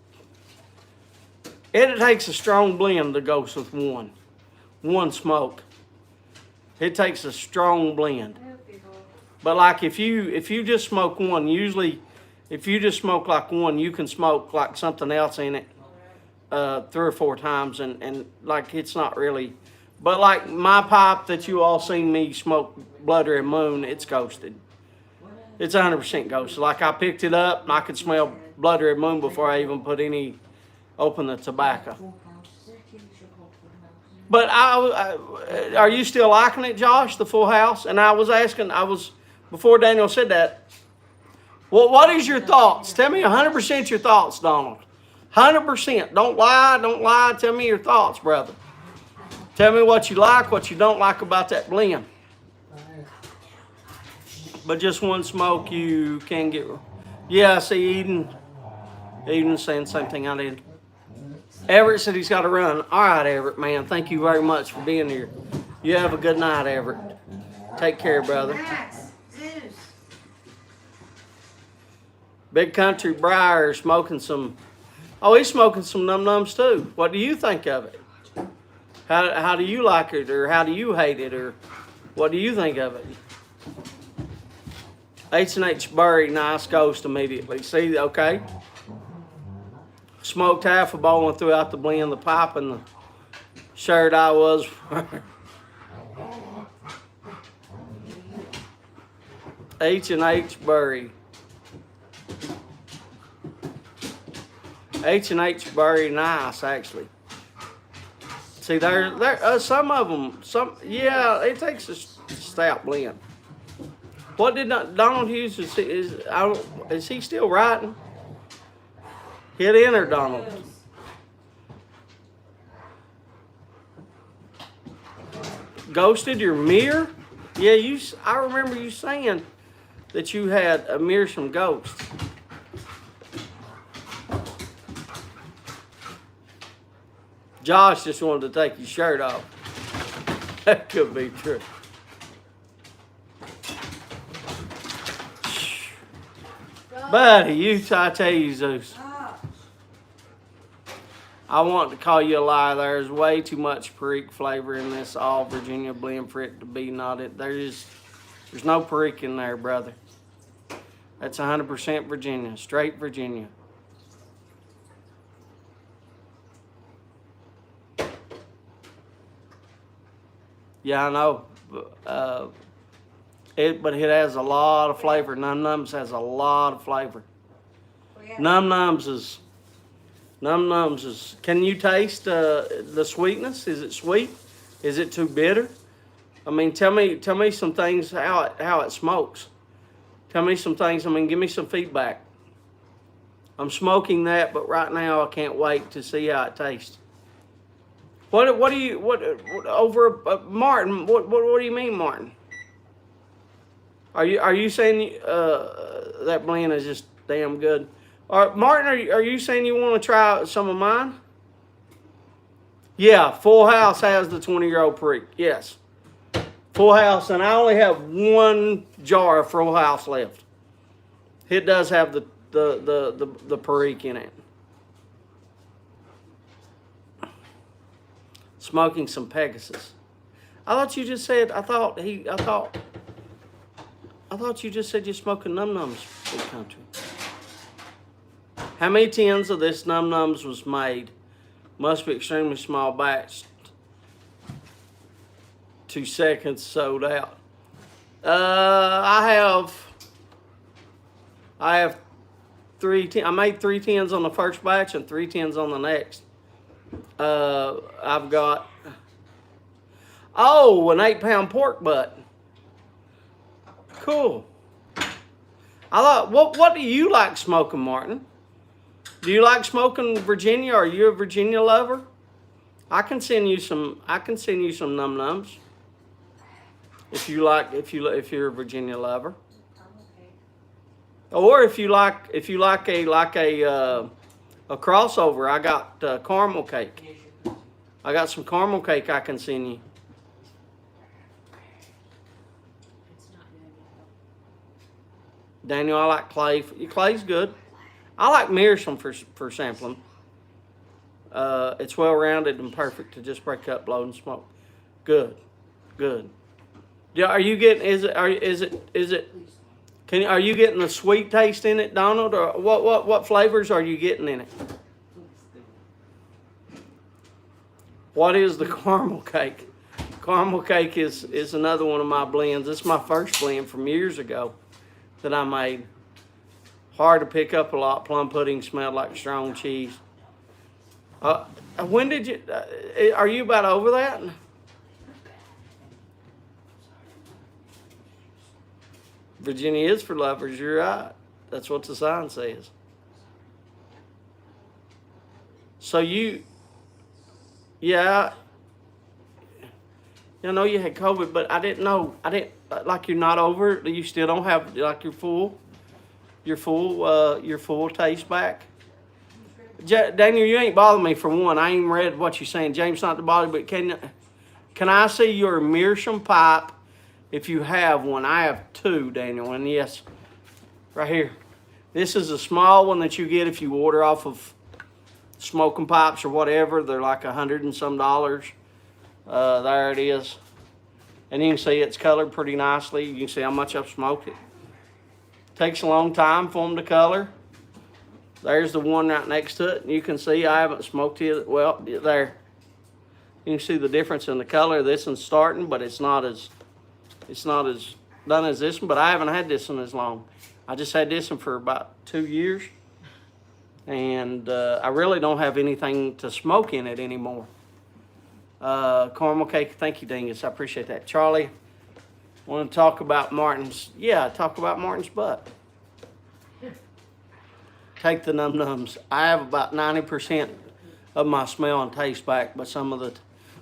It takes a strong blend to Ghost with one smoke. It takes a strong blend. But like if you just smoke one, usually if you just smoke like one, you can smoke like something else in it 3 or 4 times and like it's not really. But like my pipe that you all seen me smoke Blood Red Moon, it's ghosted. It's 100% ghosted. Like I picked it up and I could smell Blood Red Moon before I even open the tobacco. But are you still liking it, Josh, the Full House? And I was asking, before Daniel said that, well, what is your thoughts? Tell me 100% your thoughts, Donald. 100%. Don't lie. Tell me your thoughts, brother. Tell me what you like, what you don't like about that blend. But just one smoke you can get. Yeah, I see Eden saying the same thing I did. Everett said he's got to run. All right, Everett, man. Thank you very much for being here. You have a good night, Everett. Take care, brother. Big Country Briar smoking some. Oh, he's smoking some num-nums too. What do you think of it? How do you like it, or how do you hate it, or what do you think of it? H&H Berry, nice ghost immediately. See, okay. Smoked half a bowl and threw out the blend, the pipe, and the shirt I was. H&H Berry. H&H Berry, nice actually. See, there some of them, yeah, it takes a stout blend. What did Donald Hughes, is he still writing? Hit enter, Donald. Ghosted your mirror? Yeah, I remember you saying that you had a Mearsome ghost. Josh just wanted to take your shirt off. That could be true. Buddy, I tell you, Zeus. I want to call you a liar. There's way too much perique flavor in this all Virginia blend for it to be not it. There's no perique in there, brother. That's 100% Virginia, straight Virginia. Yeah, I know. But it has a lot of flavor. Num Nums has a lot of flavor. Num Nums is. Can you taste the sweetness? Is it sweet? Is it too bitter? I mean, tell me some things how it smokes. Tell me some things. I mean, give me some feedback. I'm smoking that, but right now I can't wait to see how it tastes. What do you over Martin? What do you mean, Martin? Are you saying that blend is just damn good? Martin, are you saying you want to try some of mine? Yeah, Full House has the 20-year-old perique. Yes, Full House, and I only have one jar of Full House left. It does have the perique in it. Smoking some Pegasus. I thought you just said. I thought you just said you're smoking Num Nums, Big Country. How many tins of this Num Nums was made? Must be extremely small batch. 2 seconds sold out. I have 3 tins. I made 3 tins on the first batch and 3 tins on the next. I've got an 8-pound pork butt. Cool. What do you like smoking, Martin? Do you like smoking Virginia? Are you a Virginia lover? I can send you some Num Nums. If you're a Virginia lover. Or if you like a crossover, I got caramel cake. I got some caramel cake I can send you. Daniel, I like clay. Clay's good. I like Mearsome for sampling. It's well rounded and perfect to just break up, blow, and smoke. Good. Yeah, are you getting? Are you getting the sweet taste in it, Donald, or what flavors are you getting in it? What is the caramel cake? Caramel cake is another one of my blends. It's my first blend from years ago that I made. Hard to pick up a lot. Plum pudding smelled like strong cheese. When did you? Are you about over that? Virginia is for lovers. You're right. That's what the sign says. So yeah. I know you had COVID, but I didn't know. Like you're not over it. You still don't have like your full taste back. Daniel, you ain't bothering me for one. I ain't read what you're saying. James, not to bother, but can I see your Mearsome pipe if you have one? I have 2, Daniel, and yes, right here. This is a small one that you get if you order off of Smoking Pipes or whatever. They're like $100 and some. There it is. And you can see it's colored pretty nicely. You can see how much I've smoked it. Takes a long time for them to color. There's the one right next to it. You can see I haven't smoked it. Well, there. You can see the difference in the color. This one's starting, but it's not as done as this one. But I haven't had this one as long. I just had this one for about 2 years. And I really don't have anything to smoke in it anymore. Caramel cake, thank you, Dingus. I appreciate that. Charlie, want to talk about Martin's? Yeah, talk about Martin's butt. Take the num-nums. I have about 90% of my smell and taste back, but some of the.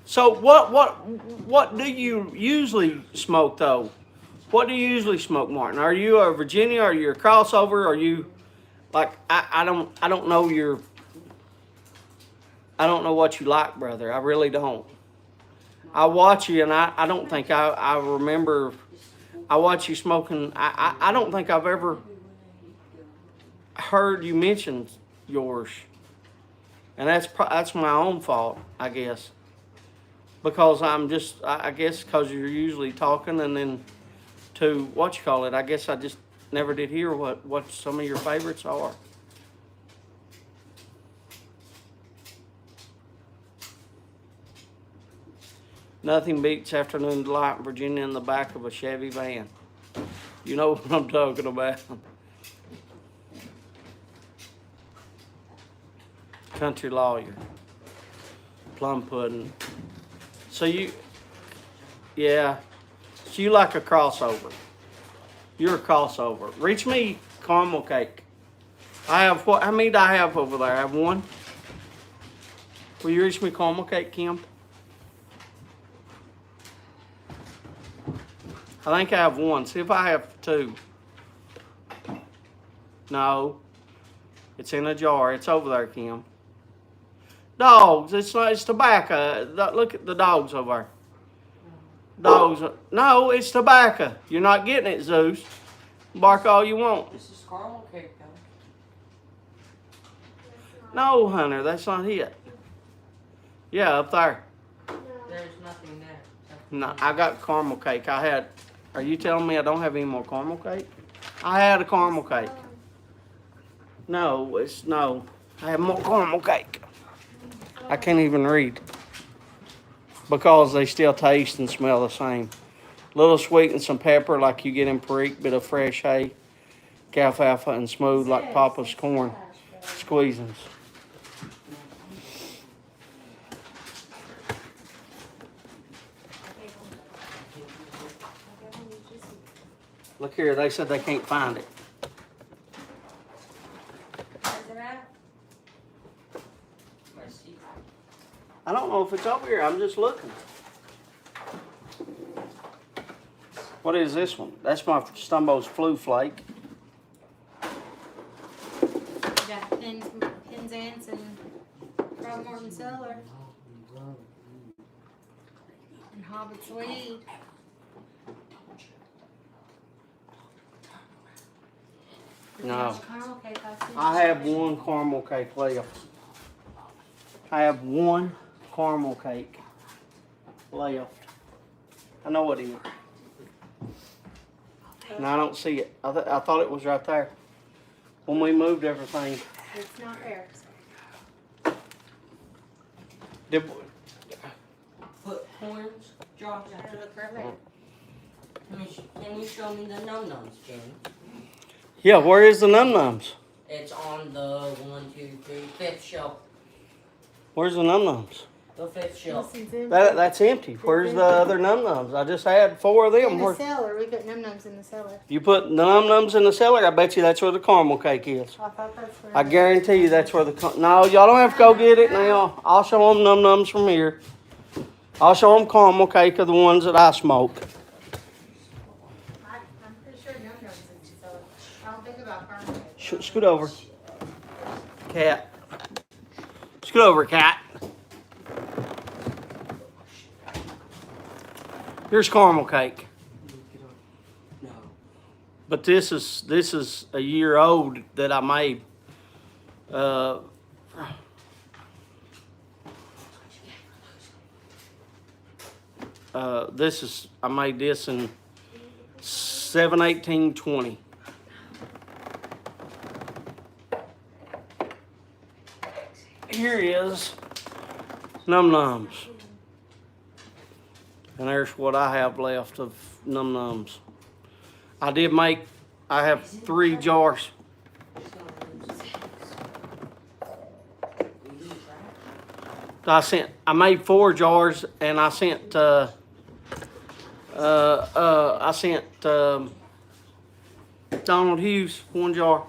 So what do you usually smoke though? What do you usually smoke, Martin? Are you a Virginia? Are you a crossover? Are you like I don't know your. I don't know what you like, brother. I really don't. I watch you, and I don't think I remember. I watch you smoking. I don't think I've ever heard you mention yours, and that's my own fault, I guess. Because I guess because you're usually talking, and then to what you call it. I guess I just never did hear what some of your favorites are. Nothing beats afternoon delight in Virginia in the back of a Chevy van. You know what I'm talking about. Country lawyer. Plum pudding. So yeah. So you like a crossover. You're a crossover. Reach me caramel cake. I have what? How many do I have over there? I have one. Will you reach me caramel cake, Kim? I think I have one. See if I have two. No. It's in a jar. It's over there, Kim. Dogs. It's tobacco. Look at the dogs over there. Dogs. No, it's tobacco. You're not getting it, Zeus. Bark all you want. This is caramel cake, though. No, Hunter, that's not it. Yeah, up there. There's nothing there. No, I got caramel cake. Are you telling me I don't have any more caramel cake? I had a caramel cake. No. I have more caramel cake. I can't even read. Because they still taste and smell the same. Little sweet and some pepper like you get in Perique, bit of fresh hay, alfalfa, and smooth like Papa's corn squeezings. Look here, they said they can't find it. I don't know if it's over here. I'm just looking. What is this one? That's my Stumbo's Flu Flake. Got Penzance and Throckmorton Cellar. And Hobbit's Weed. No. Caramel cake I have one caramel cake left. I have one caramel cake left. I know it is. And I don't see it. I thought it was right there. When we moved everything. It's not there. Did, Put horns, Josh. Gotta look right there. Can you show me the num-nums, Jenny? yeah, where is the num-nums? It's on the 1, 2, 3, 5th shelf. Where's the num-nums? The 5th shelf. That's empty. Where's the other num-nums? I just had 4 of them. In the cellar. We put num-nums in the cellar. You put the num-nums in the cellar, I bet you that's where the caramel cake is. I thought that's where. I guarantee you that's where no, y'all don't have to go get it now. I'll show them num-nums from here. I'll show them caramel cake are the ones that I smoke. I'm pretty sure num-nums in the cellar. I don't think about caramel cake. Scoot over. Cat. Scoot over, cat. Here's caramel cake. No. But this is a year old that I made. I made this in 7/18/20. Here is Num Nums. And there's what I have left of Num Nums. I have 3 jars. I made 4 jars, and I sent Donald Hughes 1 jar.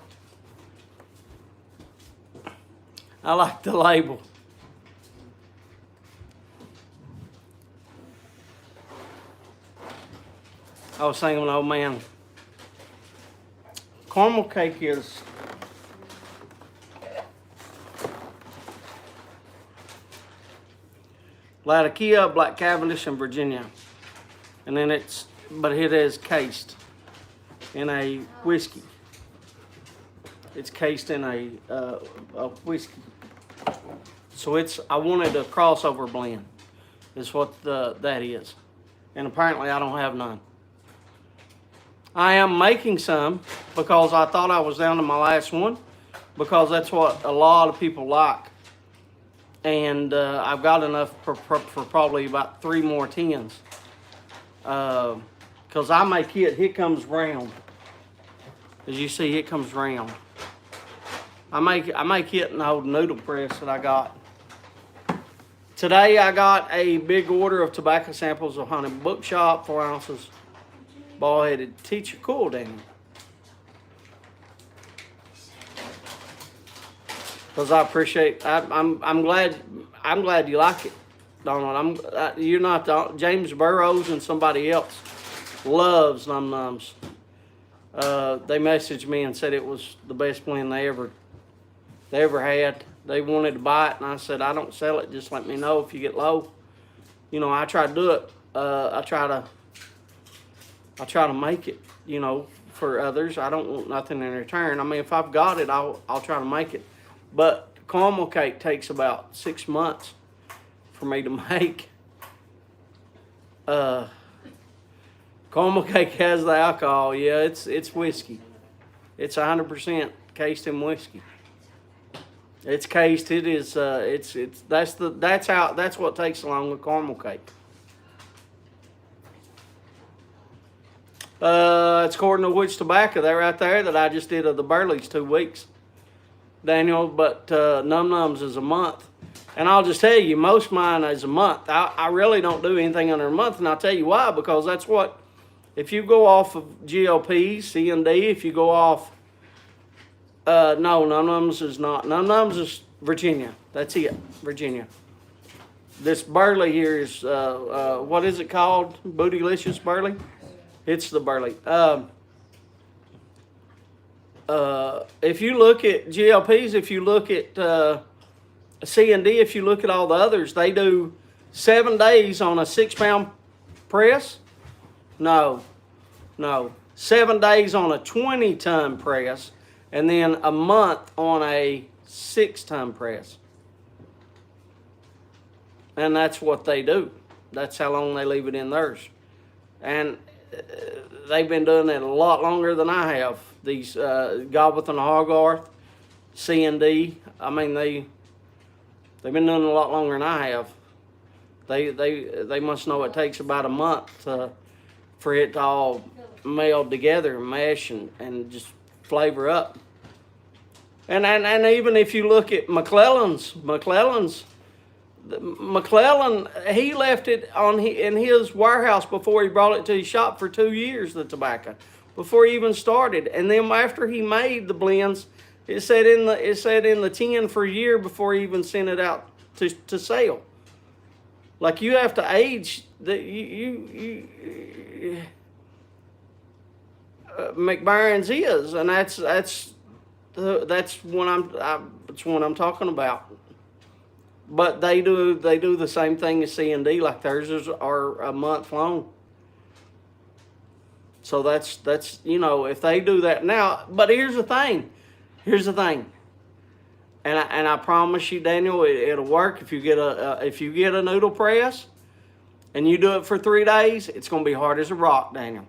I like the label. I was thinking, oh man, caramel cake is Latakia, Black Cavendish, and Virginia. And then but it is cased in a whiskey. It's cased in a whiskey. So I wanted a crossover blend, is what that is. And apparently I don't have none. I am making some because I thought I was down to my last one, because that's what a lot of people like. And I've got enough for probably about 3 more tins. Because I make it comes round. As you see, it comes round. I make it in the old noodle press that I got. Today I got a big order of tobacco samples of Honey Bookshop, 4 ounces. Ball-headed teacher, cool, Daniel. Because I appreciate. I'm glad you like it, Donald. You're not James Burrows and somebody else loves Num Nums. They messaged me and said it was the best blend they ever had. They wanted to buy it, and I said, I don't sell it. Just let me know if you get low. You know, I try to do it. I try to make it, you know, for others. I don't want nothing in return. I mean, if I've got it, I'll try to make it. But caramel cake takes about 6 months for me to make. Caramel cake has the alcohol. Yeah, it's whiskey. It's 100% cased in whiskey. It's cased. It is. That's what takes along with caramel cake. It's according to which tobacco there right there that I just did of the Burley's 2 weeks, Daniel. But Num Nums is a month, and I'll just tell you, most of mine is a month. I really don't do anything under a month, and I'll tell you why. Because that's what, if you go off of GLP, C&D, if you go off, no, Num Nums is not. Num Nums is Virginia. That's it, Virginia. This Burley here is what is it called? Bootylicious Burley. It's the Burley. If you look at GLPs, if you look at C&D, if you look at all the others, they do 7 days on a 6-pound press. No. 7 days on a 20-ton press, and then a month on a 6-ton press. And that's what they do. That's how long they leave it in theirs. And they've been doing it a lot longer than I have. These Goblet and Hogarth, C&D. I mean, they've been doing it a lot longer than I have. They must know it takes about a month for it to all meld together and mesh and just flavor up. And even if you look at McClellan, he left it in his warehouse before he brought it to his shop for 2 years, the tobacco, before he even started. And then after he made the blends, it said in the tin for a year before he even sent it out to sell. Like, you have to age McBaron's is, and that's what I'm talking about. But they do the same thing as C&D, like theirs are a month long. So that's you know, if they do that now. But here's the thing, and I promise you, Daniel, it'll work if you get a noodle press and you do it for 3 days, it's going to be hard as a rock, Daniel.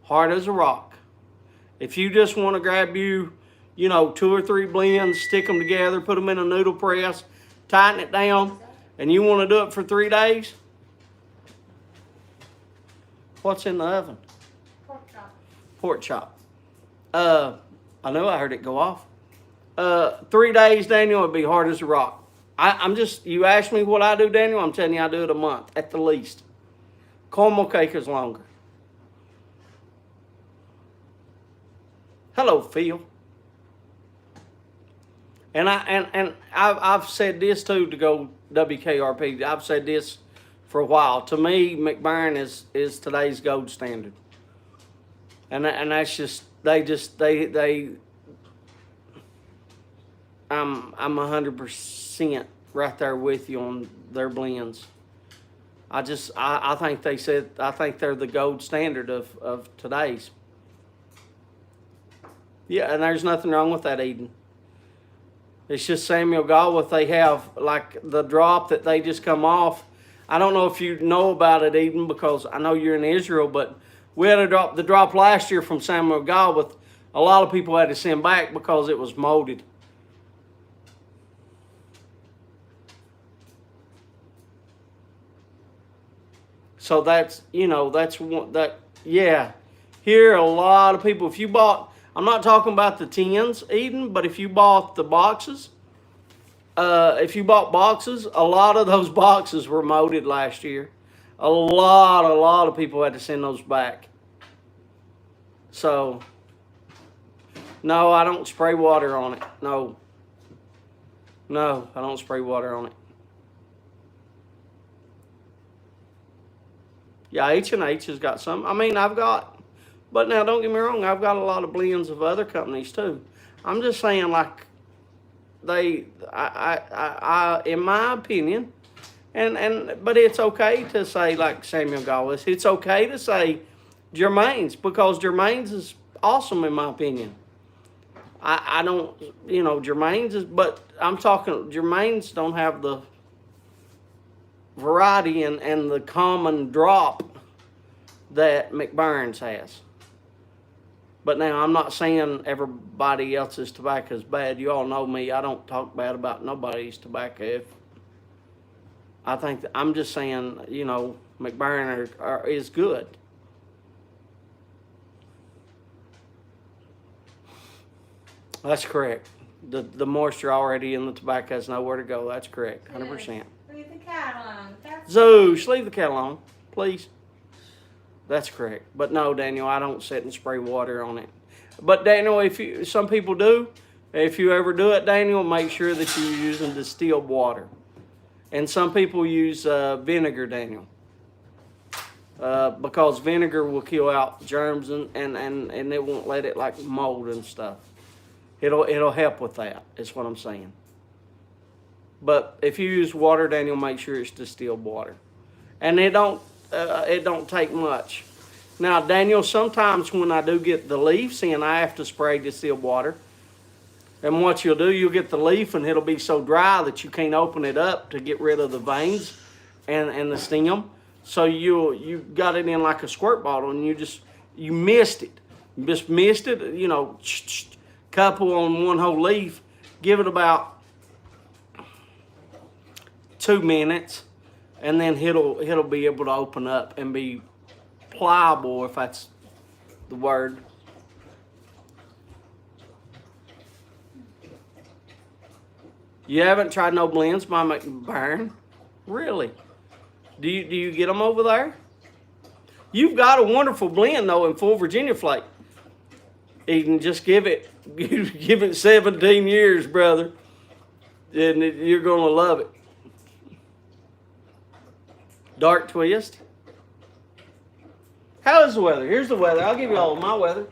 Hard as a rock. If you just want to grab you, 2 or 3 blends, stick them together, put them in a noodle press, tighten it down, and you want to do it for 3 days, what's in the oven? Pork chop. Pork chop. I know I heard it go off. 3 days, Daniel, would be hard as a rock. You asked me what I do, Daniel, I'm telling you I do it a month at the least. Caramel cake is longer. Hello, Phil. And I've said this too to go WKRP. I've said this for a while. To me, McBurn is today's gold standard. And that's just I'm 100% right there with you on their blends. I think they're the gold standard of today's. Yeah, and there's nothing wrong with that, Eden. It's just Samuel Galwith. They have like the drop that they just come off. I don't know if you know about it, Eden, because I know you're in Israel, but we had the drop last year from Samuel Galwith. A lot of people had to send back because it was molded. So yeah. Here, a lot of people, if you bought, I'm not talking about the tins, Eden, but if you bought the boxes, a lot of those boxes were molded last year. A lot of people had to send those back. So, no, I don't spray water on it. No, I don't spray water on it. Yeah, H&H has got some. I mean, but now don't get me wrong, I've got a lot of blends of other companies too. I'm just saying, like, in my opinion, but it's okay to say like Samuel Galwith. It's okay to say Germain's, because Germain's is awesome in my opinion. I don't, Germain's is, but I'm talking Germain's don't have the variety and the common drop that McBurn's has. But now I'm not saying everybody else's tobacco is bad. You all know me. I don't talk bad about nobody's tobacco. I'm just saying, McBurn is good. That's correct. The moisture already in the tobacco has nowhere to go. That's correct. 100%. Leave the cat alone. Zeus, leave the cat alone, please. That's correct. But no, Daniel, I don't sit and spray water on it. But Daniel, some people do. If you ever do it, Daniel, make sure that you're using distilled water. And some people use vinegar, Daniel. Because vinegar will kill out germs and it won't let it like mold and stuff. It'll help with that, is what I'm saying. But if you use water, Daniel, make sure it's distilled water. And it don't take much. Now, Daniel, sometimes when I do get the leaves in, I have to spray distilled water. And what you'll do, you'll get the leaf and it'll be so dry that you can't open it up to get rid of the veins and the stem. So you got it in like a squirt bottle and you mist it. You just mist it, couple on one whole leaf. Give it about 2 minutes. And then it'll be able to open up and be pliable, if that's the word. You haven't tried no blends by McBurn? Really? Do you get them over there? You've got a wonderful blend though in Full Virginia Flake. Eden, just give it 17 years, brother, and you're gonna love it. Dark twist. How is the weather? Here's the weather. I'll give you all my weather.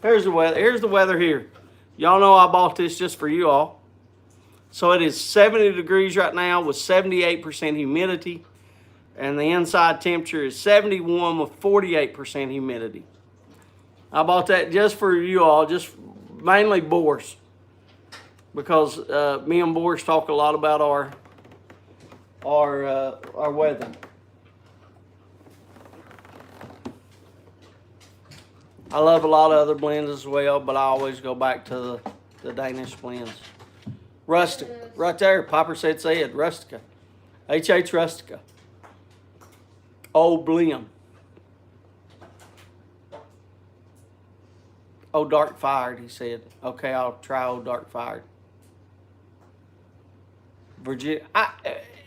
Here's the weather. Here's the weather here. Y'all know I bought this just for you all. So it is 70 degrees right now with 78% humidity. And the inside temperature is 71 with 48% humidity. I bought that just for you all, just mainly Boris. Because me and Boris talk a lot about our weather. I love a lot of other blends as well, but I always go back to the Danish blends. Rustic, right there. Popper said Rustica. HH Rustica. Old Blim. Oh, Dark Fired, he said. Okay, I'll try Old Dark Fired. Virginia.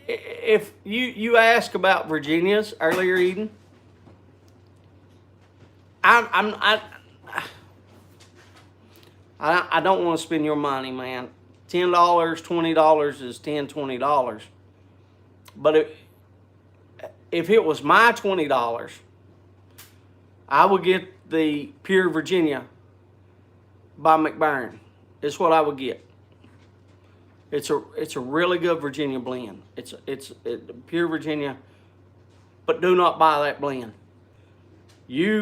If you ask about Virginia's earlier, Eden, I don't want to spend your money, man. $10, $20 is $10, $20. But if it was my $20, I would get the Pure Virginia by McBurn. It's what I would get. It's a really good Virginia blend. It's Pure Virginia, but do not buy that blend. You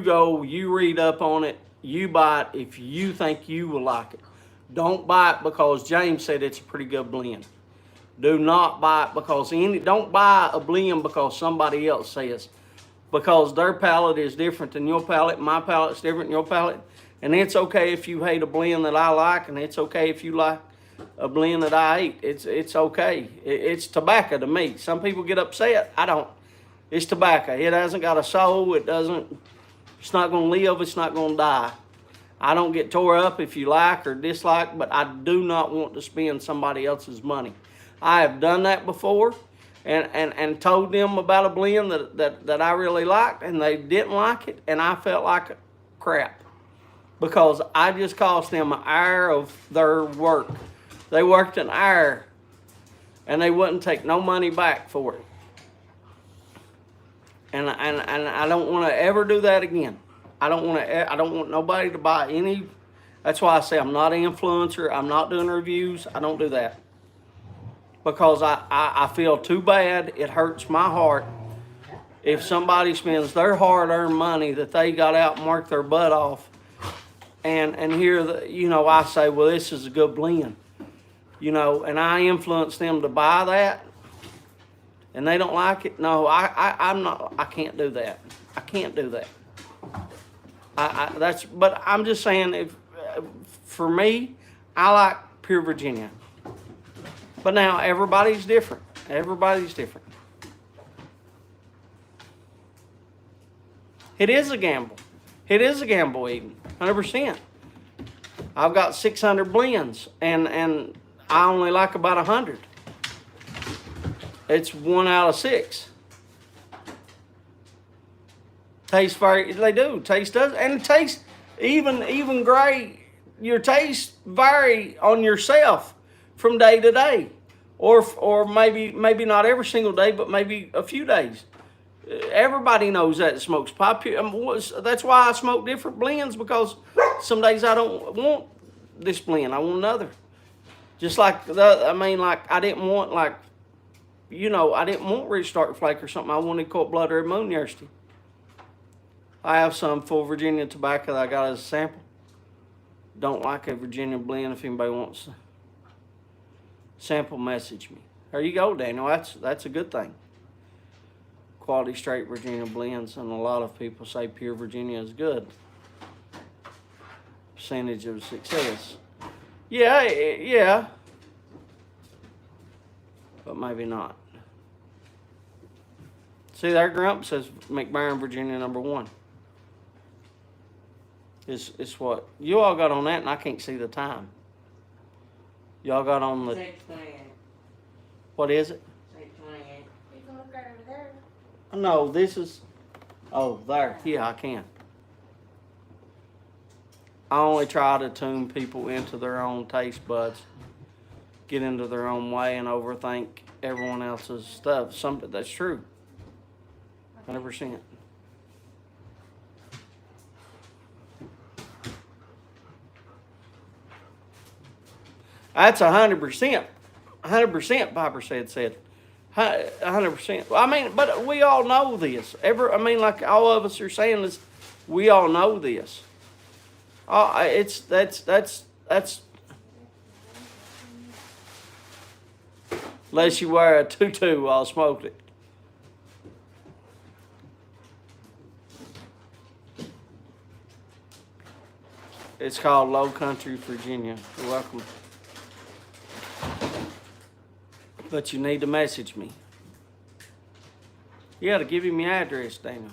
read up on it, you buy it if you think you will like it. Don't buy it because James said it's a pretty good blend. Do not buy it because don't buy a blend because somebody else says. Because their palate is different than your palate, my palate's different than your palate. And it's okay if you hate a blend that I like, and it's okay if you like a blend that I hate. It's okay. It's tobacco to me. Some people get upset. I don't. It's tobacco. It hasn't got a soul. It's not going to live. It's not going to die. I don't get tore up if you like or dislike, but I do not want to spend somebody else's money. I have done that before and told them about a blend that I really liked, and they didn't like it, and I felt like crap because I just cost them an hour of their work. They worked an hour, and they wouldn't take no money back for it. And I don't want to ever do that again. I don't want nobody to buy any. That's why I say I'm not an influencer. I'm not doing reviews. I don't do that. Because I feel too bad. It hurts my heart if somebody spends their hard-earned money that they got out and worked their butt off, and here, I say, well, this is a good blend, and I influence them to buy that, and they don't like it. No, I can't do that. I can't do that. But I'm just saying, for me, I like Pure Virginia. But now everybody's different. Everybody's different. It is a gamble. It is a gamble, even 100%. I've got 600 blends, and I only like about 100. It's 1 out of 6. Taste very. They do. Taste does, and taste even great. Your taste vary on yourself from day to day, or maybe not every single day, but maybe a few days. Everybody knows that smokes pop. That's why I smoke different blends, because some days I don't want this blend. I want another. Just like I didn't want I didn't want Rich Dark Flake or something. I wanted Cold Blood or Moon Yersty. I have some full Virginia tobacco that I got as a sample. Don't like a Virginia blend. If anybody wants to sample, message me. There you go, Daniel. That's a good thing. Quality straight Virginia blends, and a lot of people say Pure Virginia is good. Percentage of success. Yeah. But maybe not. See, there Grump says McBurn Virginia #1. It's what you all got on that, and I can't see the time. Y'all got on the 6:28. What is it? 6:28. You can look right over there. No, this is. Oh, there. Yeah, I can. I only try to tune people into their own taste buds, get into their own way, and overthink everyone else's stuff. Something that's true. 100%. That's 100%. 100%. Piper said. 100%. I mean, but we all know this. Like all of us are saying this. We all know this. That's. Unless you wear a tutu while smoking it. It's called Low Country, Virginia. You're welcome. But you need to message me. You gotta give him your address, Daniel.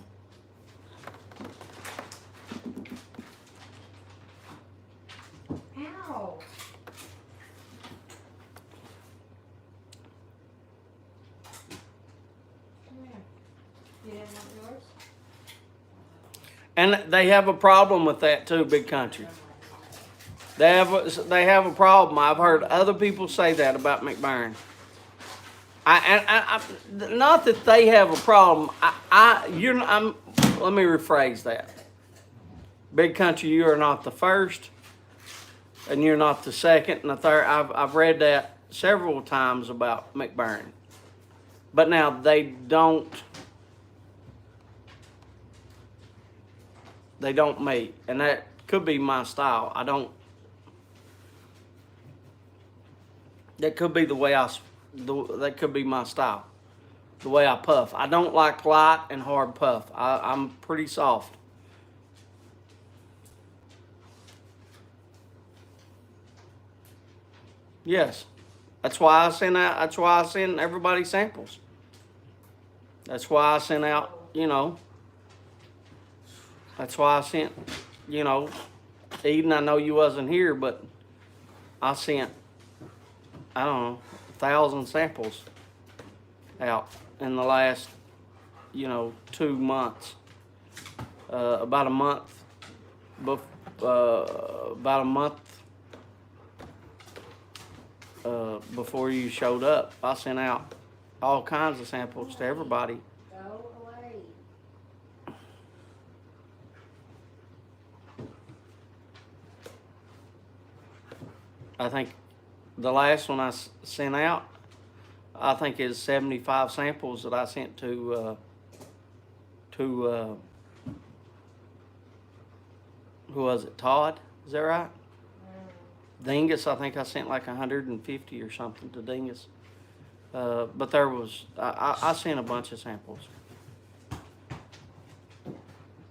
Ow. Come here. You didn't want yours? And they have a problem with that too, Big Country. They have a problem. I've heard other people say that about McBurn. Not that they have a problem. Let me rephrase that. Big Country, you are not the first, and you're not the second and the third. I've read that several times about McBurn. But now they don't meet, and that could be my style. That could be the way that could be my style, the way I puff. I don't like light and hard puff. I'm pretty soft. Yes, that's why I send everybody samples. That's why I sent out, that's why I sent, Eden, I know you wasn't here, but I sent, I don't know, 1,000 samples out in the last, 2 months. About a month before you showed up, I sent out all kinds of samples to everybody. Go away. I think the last one I sent out, I think is 75 samples that I sent to who was it, Todd? Is that right? Dingus, I think I sent like 150 or something to Dingus. But there was, I sent a bunch of samples.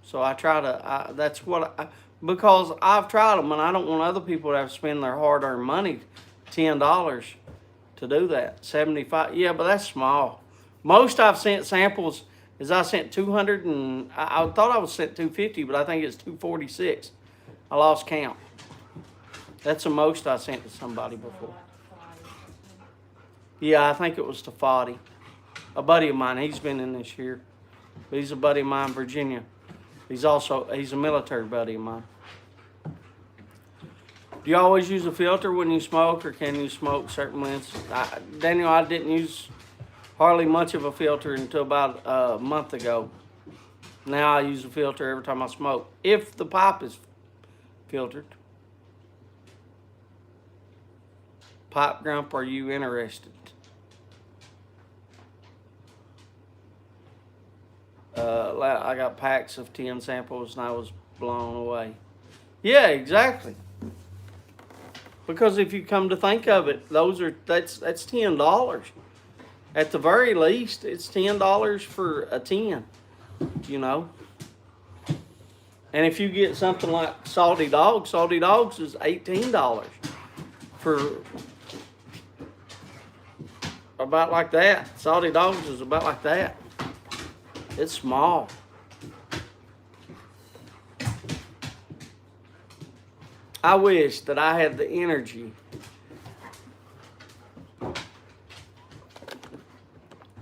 So I try to, because I've tried them and I don't want other people to have to spend their hard-earned money, $10 to do that. 75, yeah, but that's small. Most I've sent samples is I sent 200 and, I thought I was sent 250, but I think it's 246. I lost count. That's the most I sent to somebody before. Yeah, I think it was to Foddy. A buddy of mine, he's been in this year. But he's a buddy of mine in Virginia. He's a military buddy of mine. Do you always use a filter when you smoke, or can you smoke certain lengths? Daniel, I didn't use hardly much of a filter until about a month ago. Now I use a filter every time I smoke, if the pipe is filtered. Pipe Grump, are you interested? I got packs of 10 samples and I was blown away. Yeah, exactly. Because if you come to think of it, that's $10. At the very least, it's $10 for a 10, And if you get something like Salty Dogs is $18 for about like that. Salty Dogs is about like that. It's small. I wish that I had the energy.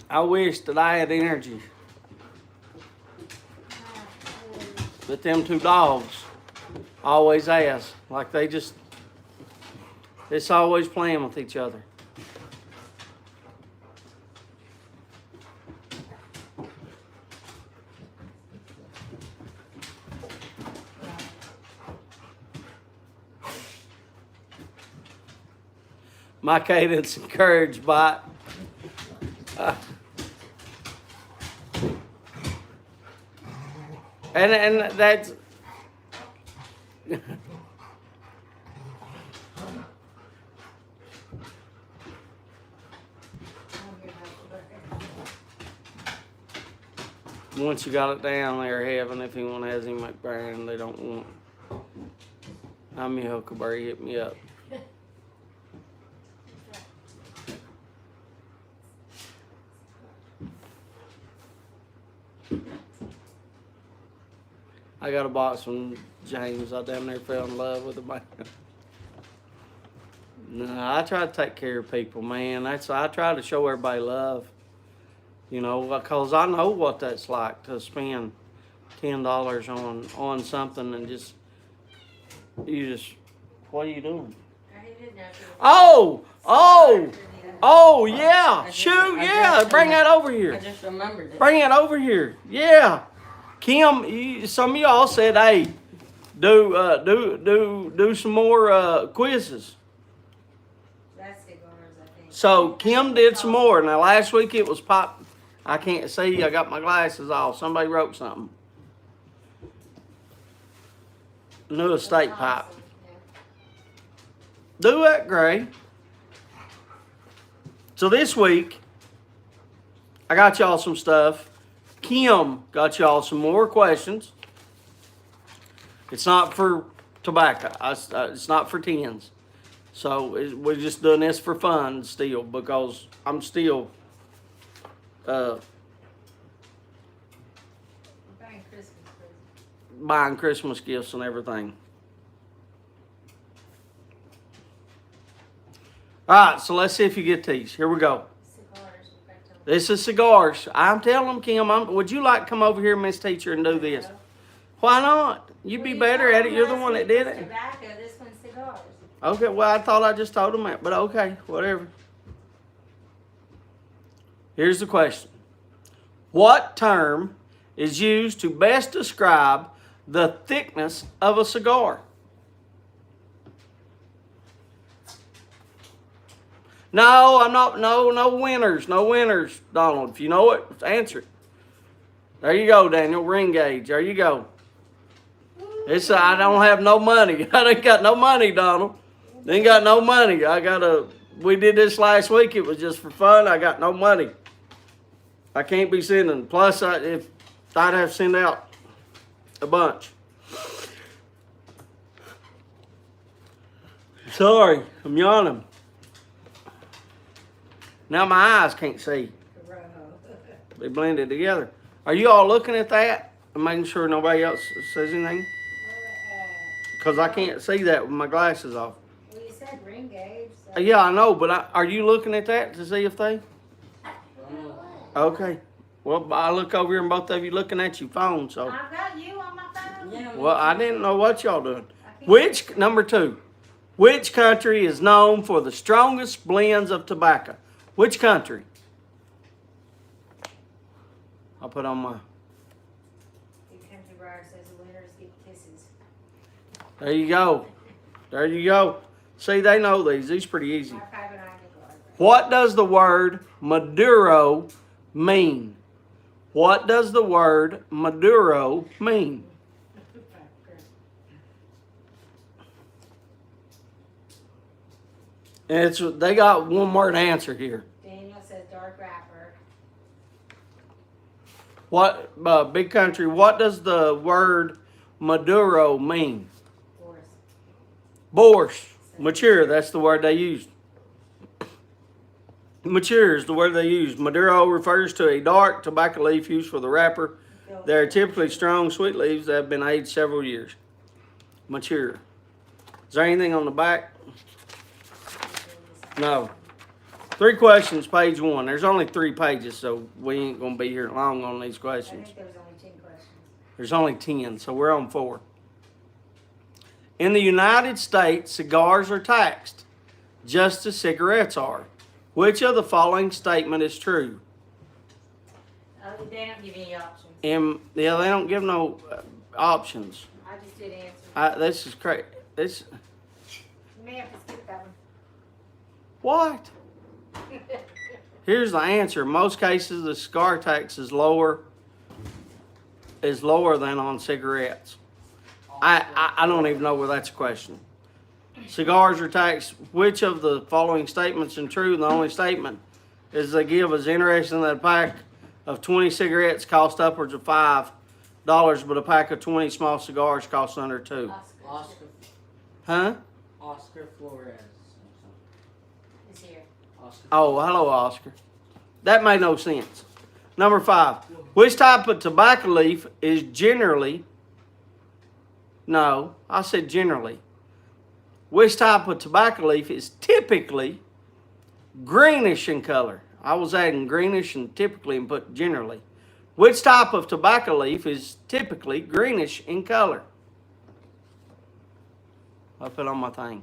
I wish that I had energy. But them two dogs always has. Like it's always playing with each other. My cadence encouraged by and that's once you got it down, they're heaven. If anyone has any McBurn, they don't want. I'm your Huckleberry. Hit me up. I got a box from James. I damn near fell in love with him. No, I try to take care of people, man. I try to show everybody love. You know, because I know what that's like to spend $10 on something and just what are you doing? I didn't know if it Oh, was- yeah. I just- Shoot, I yeah. just- Bring that over I here. just remembered it. Bring it over here. Yeah. Kim, some of y'all said, hey, do some more quizzes. That's cigars, I think. So Kim did some more. Now last week it was pop. I can't see. I got my glasses off. Somebody wrote something. New estate pipe. Awesome, yeah. Do that, Gray. So this week, I got y'all some stuff. Kim got y'all some more questions. It's not for tobacco. It's not for tens. So we're just doing this for fun still because I'm still We're buying Christmas presents. buying Christmas gifts and everything. All right, so let's see if you get these. Here we go. Cigars, we're back to them. This is cigars. I'm telling them, Kim, would you like to come over here, Miss Teacher, and do this? Why not? You'd be Well, better told at it. them You're the last one that week did was it. Tobacco, this one's cigars. Okay, well, I thought I just told them that, but okay, whatever. Here's the question. What term is used to best describe the thickness of a cigar? No, I'm not, no winners, Donald. If you know it, answer it. There you go, Daniel, ring gauge, there you go. I don't have no money. I ain't got no money, Donald. Ain't got no money. We did this last week. It was just for fun. I got no money. I can't be sending. Plus, if I'd have to send out a bunch. Sorry, I'm yawning. Now my eyes can't see. Corojo. They blended together. Are you all looking at that and making sure nobody else says anything? Because I can't see that with my glasses off. Well, you said ring gauge, so. Yeah, I know, but are you looking at that to see if they? Okay. Well, I look over here and both of you looking at your phone, so. I've got you on my phone. Yeah, Well, I didn't know what y'all doing. I can't- Which, number 2, which country is known for the strongest blends of tobacco? Which country? I'll put on my, Big country bride says the winners get kisses. there you go. There you go. See, they know these. These pretty easy. My private eye Nicolai. What does the word Maduro mean? What does the word Maduro mean? They got one word answer here. Daniel says dark wrapper. What, big country, what does the word Maduro mean? Boris. Borscht. Mature, that's the word they used. Mature is the word they use. Maduro refers to a dark tobacco leaf used for the wrapper. They are typically strong, sweet leaves that have been aged several years. Mature. Is there anything on the back? No. 3 questions, page 1. There's only 3 pages, so we ain't going to be here long on these I questions. think there's only 10 questions. There's only 10, so we're on 4. In the United States, cigars are taxed, just as cigarettes are. Which of the following statement is true? Oh, they don't give you any options. They don't give no options. I just did answer. This is crazy. You may have to skip that What? one. Here's the answer. In most cases, the cigar tax is lower than on cigarettes. I don't even know whether that's a question. Cigars are taxed. Which of the following statements is true? The only statement is they give is interesting that a pack of 20 cigarettes cost upwards of $5, but a pack of 20 small cigars costs under $2. Oscar. Huh? Oscar Flores. It's here. Oscar. Oh, hello, Oscar. That made no sense. Number 5. Which type of tobacco leaf is generally... No, I said generally. Which type of tobacco leaf is typically greenish in color? I was adding greenish and typically and put generally. Which type of tobacco leaf is typically greenish in color? I put on my thing.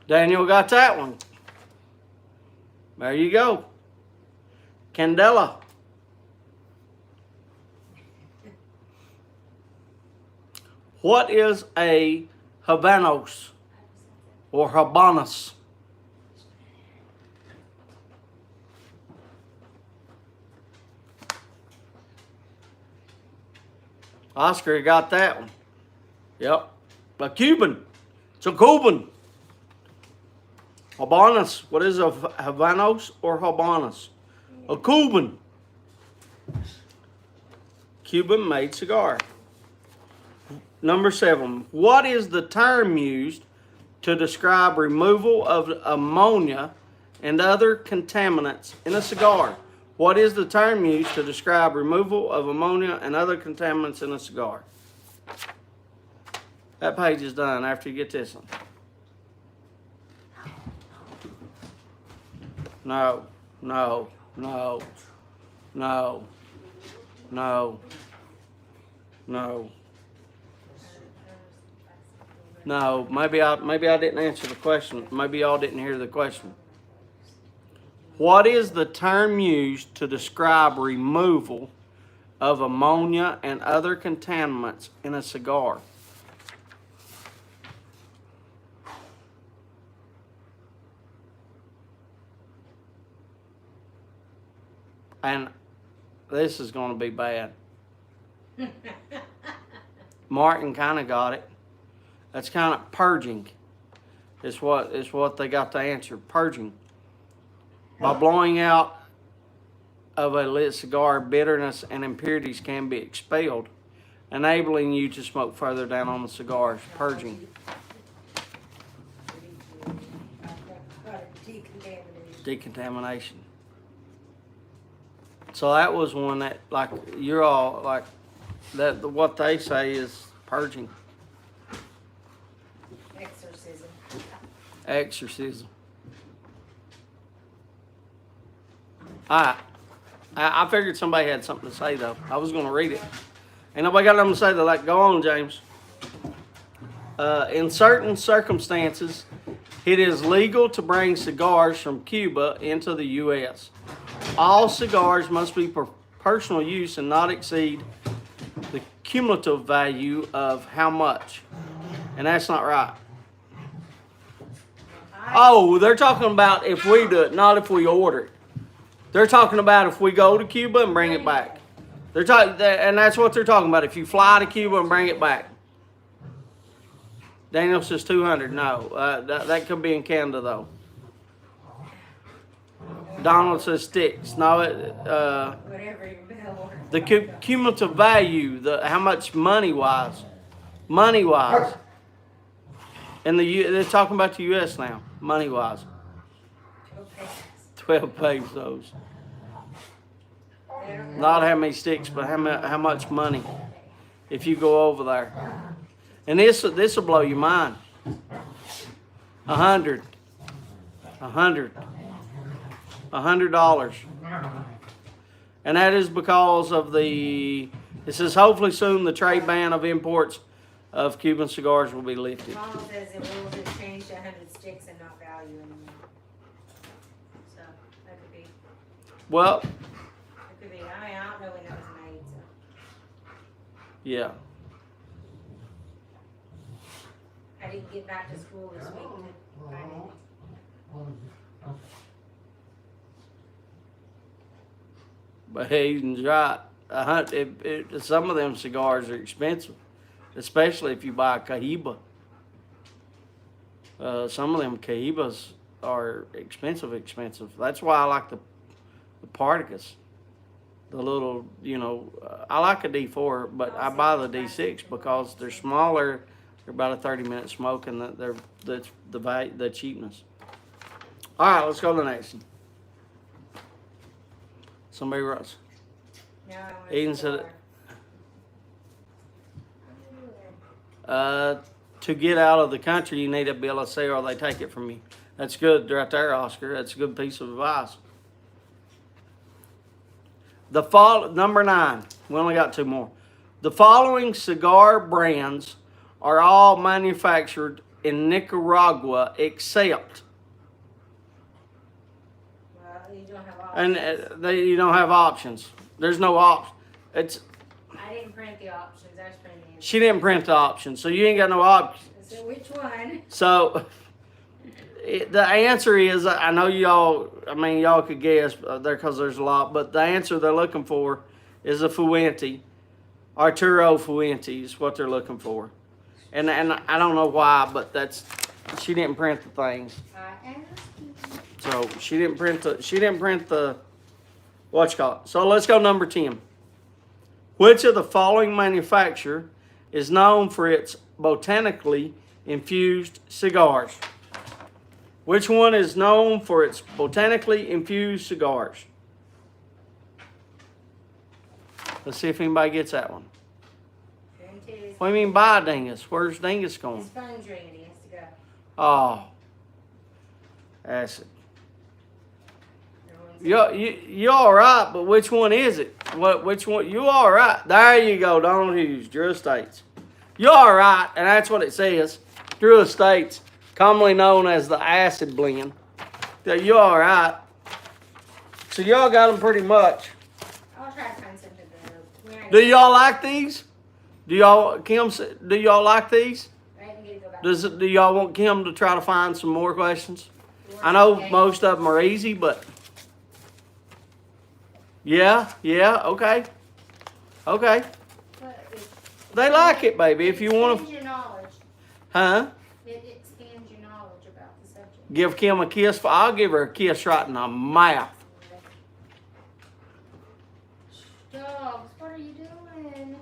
Daniel got that one. There you go. Candela. What is a Habanos or Habanos? Oscar got that one. Yep. A Cuban. It's a Cuban. Habanos. What is a Habanos or Habanos? A Cuban. Cuban made cigar. Number 7. What is the term used to describe removal of ammonia and other contaminants in a cigar? What is the term used to describe removal of ammonia and other contaminants in a cigar? That page is done after you get this one. No, no, no, no, no, no. No, maybe I didn't answer the question. Maybe y'all didn't hear the question. What is the term used to describe removal of ammonia and other contaminants in a cigar? And this is going to be bad. Martin kind of got it. That's kind of purging. Is what they got to answer. Purging. By blowing out of a lit cigar, bitterness and impurities can be expelled, enabling you to smoke further down on the cigars. Purging. Decontamination. So that was one that, like, you're all like that. What they say is purging. Exorcism. Exorcism. I figured somebody had something to say, though. I was going to read it. Ain't nobody got nothing to say, though. Like, go on, James. In certain circumstances, it is legal to bring cigars from Cuba into the U.S. All cigars must be for personal use and not exceed the cumulative value of how much. And that's not right. Oh, they're talking about if we do it, not if we order it. They're talking about if we go to Cuba and bring it back. They're talking, and that's what they're talking about. If you fly to Cuba and bring it back. Daniel says 200. No, that could be in Canada though. Donald says sticks. No, Whatever your bill order. the cumulative value, how much money wise, and they're talking about the U.S. now, money wise. 12 pesos. Not how many sticks, but how much money if you go over there. And this will blow your mind. $100. $100. And that is because of it says hopefully soon the trade ban of imports of Cuban cigars will be lifted. Mom says it will just change to 100 sticks and not value anymore. So that could be. Well, It could be. I mean, I don't know when that was made. So. yeah. I didn't get back to school this week to find it. But he's right. Some of them cigars are expensive, especially if you buy a Cohiba. Some of them Cohibas are expensive. That's why I like the Partagas. The little, I like a D4, but I buy the D6 because they're smaller, They're about a 30-minute smoke, and that's the cheapness. All right, let's go to the next one. Somebody writes. No, I want Eden a said cigar. To get out of the country, you need a BLSA or they take it from you. That's good right there, Oscar. That's a good piece of advice. Number 9. We only got 2 more. The following cigar brands are all manufactured in Nicaragua except, Well, you don't have options. and you don't have options. There's no option. I didn't print the options. I was printing the She didn't print the options, so you ain't got no options. So which one? So the answer is, I know y'all, y'all could guess there because there's a lot, but the answer they're looking for is a Fuente. Arturo Fuente is what they're looking for. And I don't know why, but she didn't print the things. I asked you. So she didn't print the what you call it. So let's go number 10. Which of the following manufacturer is known for its botanically infused cigars? Which one is known for its botanically infused cigars? Let's see if anybody gets that one. Fuentes. What do you mean by Dingus? Where's Dingus going? His phone's ringing. He has to go. Oh. That's it. You all right, but which one is it? Which one? You all right. There you go, Donald Hughes, Drew Estates. You all right, and that's what it says. Drew Estates, commonly known as the acid blend. You all right. So y'all got them pretty much. I'll try to find something better. Do y'all like these? Do y'all like these? I didn't get to go back. Do y'all want Kim to try to find some more questions? I know most of them are easy, but yeah, okay. But They like it, baby. If you want expands to, your knowledge. huh? It expands your knowledge about the subject. Give Kim a kiss. I'll give her a kiss right in the mouth. Dogs, what are you doing?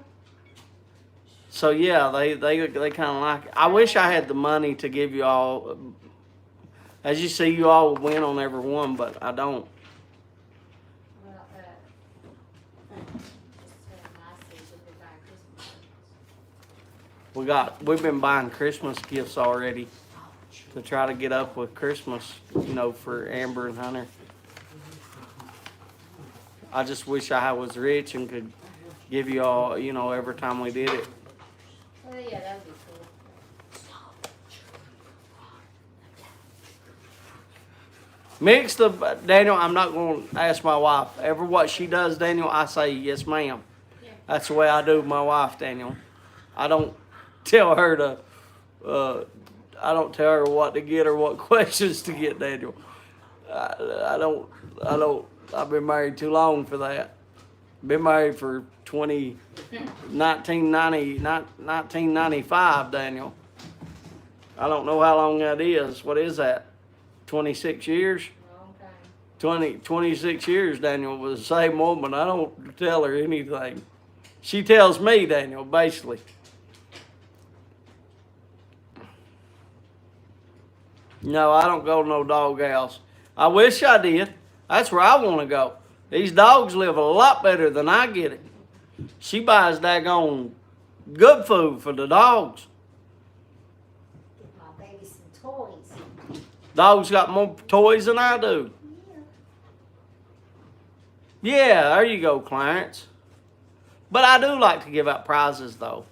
So yeah, they kind of like it. I wish I had the money to give you all. As you see, you all would win on every one, but I don't. Well, We've been buying Christmas gifts already to try to get up with Christmas, for Amber and Hunter. I just wish I was rich and could give you all, every time we did it. Oh yeah, that would be cool. Mix the, Daniel, I'm not going to ask my wife. Ever what she does, Daniel, I say, yes, ma'am. Yeah. That's the way I do with my wife, Daniel. I don't tell her what to get or what questions to get, Daniel. I don't, I've been married too long for that. Been married for 1995, Daniel. I don't know how long that is. What is that? 26 years? Long time. 26 years, Daniel, with the same woman. I don't tell her anything. She tells me, Daniel, basically. No, I don't go to no dog house. I wish I did. That's where I want to go. These dogs live a lot better than I get it. She buys daggone good food for the dogs. Get my baby some toys. Dogs got more toys than I do. Yeah, there you go, Clarence. But I do like to give out prizes, though.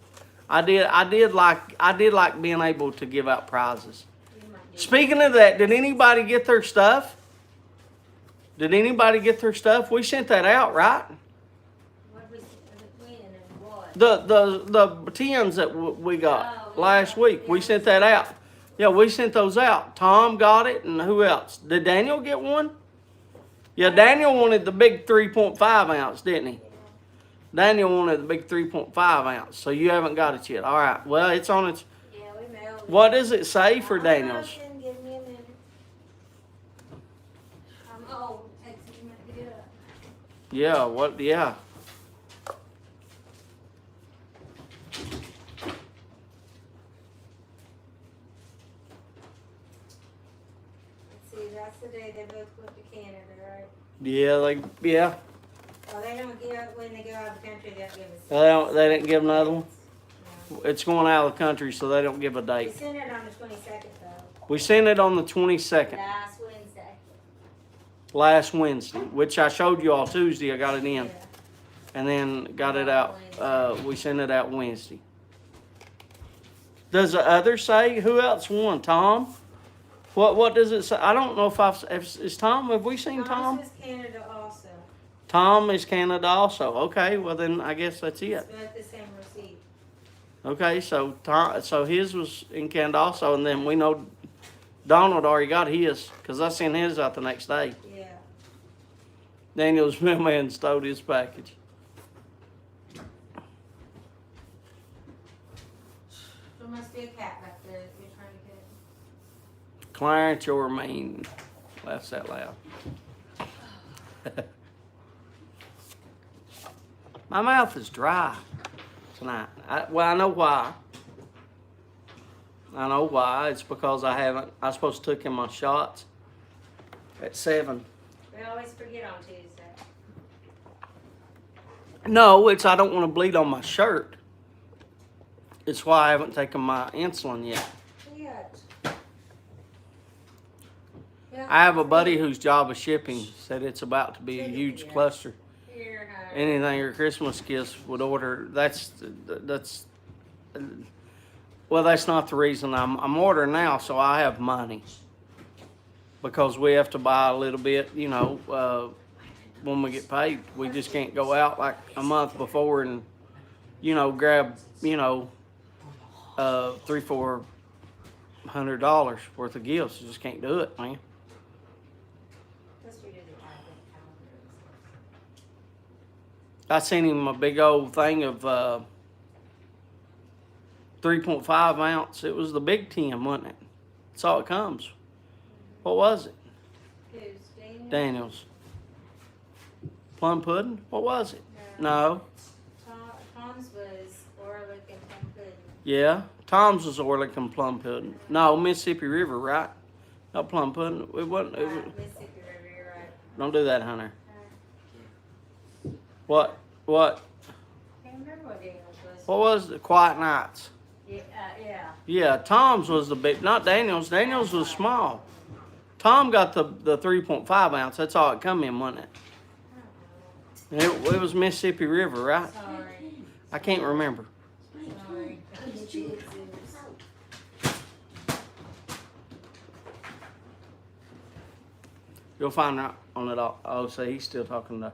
I did like being able to give out prizes. Speaking of that, did anybody get their stuff? Did anybody get their stuff? We sent that out, right? What was when and what? The tins that we got last week. We sent that out. Yeah, we sent those out. Tom got it, and who else? Did Daniel get one? Yeah, Daniel wanted the big 3.5 ounce, didn't he? Daniel wanted the big 3.5 ounce, so you haven't got it yet. All right, well, it's on its... Yeah, we mailed it. What does it say for Daniel's? Give me a minute. I'm old. Takes me a minute to get up. Yeah, what, yeah. up to Canada, right? Yeah. Well, they don't give, when they go out of the country, they don't give us. They didn't give another one. No. It's going out of the country, so they don't give a We date. sent it on the 22nd, though. We sent it on the 22nd, Last Wednesday. last Wednesday, which I showed you all Tuesday. I got it in, Yeah. and then got it out. We sent it out Wednesday. Does the other say who else won? Tom? What does it say? I don't know if is Tom. Have we seen Tom? Tom is Canada also. Tom is Canada also. Okay, well then I guess that's it. It's both the same receipt. Okay, so so his was in Canada also, and then we know Donald already got his because I sent his out the next day. Yeah. Daniel's mailman stole his package. There must be a cat back there that you're trying to get. Clarence, you're mean. Laughs out loud. My mouth is dry tonight. I know why. I know why. It's because I supposed to took in my shots at 7. We always forget on Tuesday. No, I don't want to bleed on my shirt. It's why I haven't taken my insulin yet. I have a buddy whose job is shipping said it's about to be a huge cluster. Here, Anything your Christmas gifts would order. That's well, that's not the reason I'm ordering now. So I have money because we have to buy a little bit. When we get paid, we just can't go out like a month before and grab $300-400 worth of gifts. You just can't do it, man. I sent him a big old thing of 3.5 ounce. It was the big tin, wasn't it? That's all it comes. What was it? Daniel's. Plum pudding? What was it? No. Tom's was Orlick and plum pudding. Yeah. Tom's was Orlick and plum pudding. No, Mississippi River, right? Not plum pudding. It wasn't. Mississippi River, you're right. Don't do that, Hunter. What? I can't remember what Daniel's was. What was the Quiet Nights? Yeah. Yeah, Tom's was the big, not Daniel's. Daniel's was small. Tom got the 3.5 ounce. That's all it come in, wasn't it? It was Mississippi River, right? Sorry. I can't remember. Sorry. You'll find out on it all. Oh, so he's still talking to.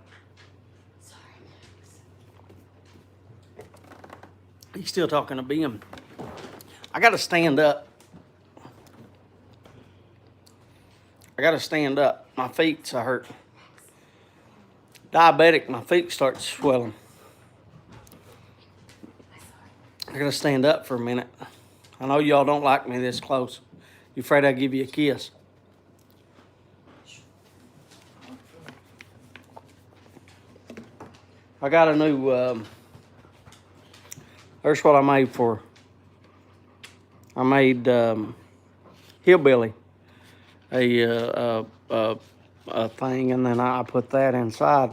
He's still talking to Ben. I gotta stand up. My feet's hurt. Diabetic, my feet start swelling. I gotta stand up for a minute. I know y'all don't like me this close. You afraid I'll give you a kiss? I got a new, here's what I made for. I made Hillbilly a thing, and then I put that inside.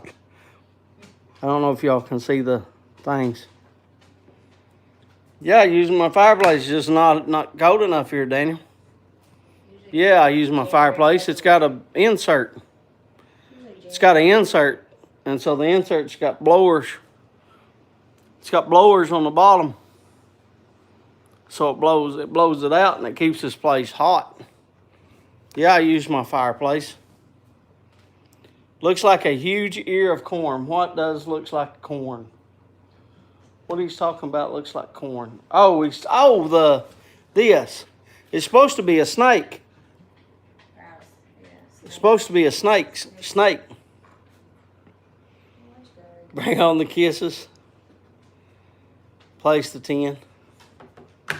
I don't know if y'all can see the things. Yeah, using my fireplace is just not cold enough here, Daniel. Yeah, I use my fireplace. It's got an insert. It's got an insert, and so the insert's got blowers. It's got blowers on the bottom, so it blows it out, and it keeps this place hot. Yeah, I use my fireplace. Looks like a huge ear of corn. What does looks like corn? What he's talking about looks like corn. This. It's supposed to be a snake. It's supposed to be a snake. Bring on the kisses. Place the 10. A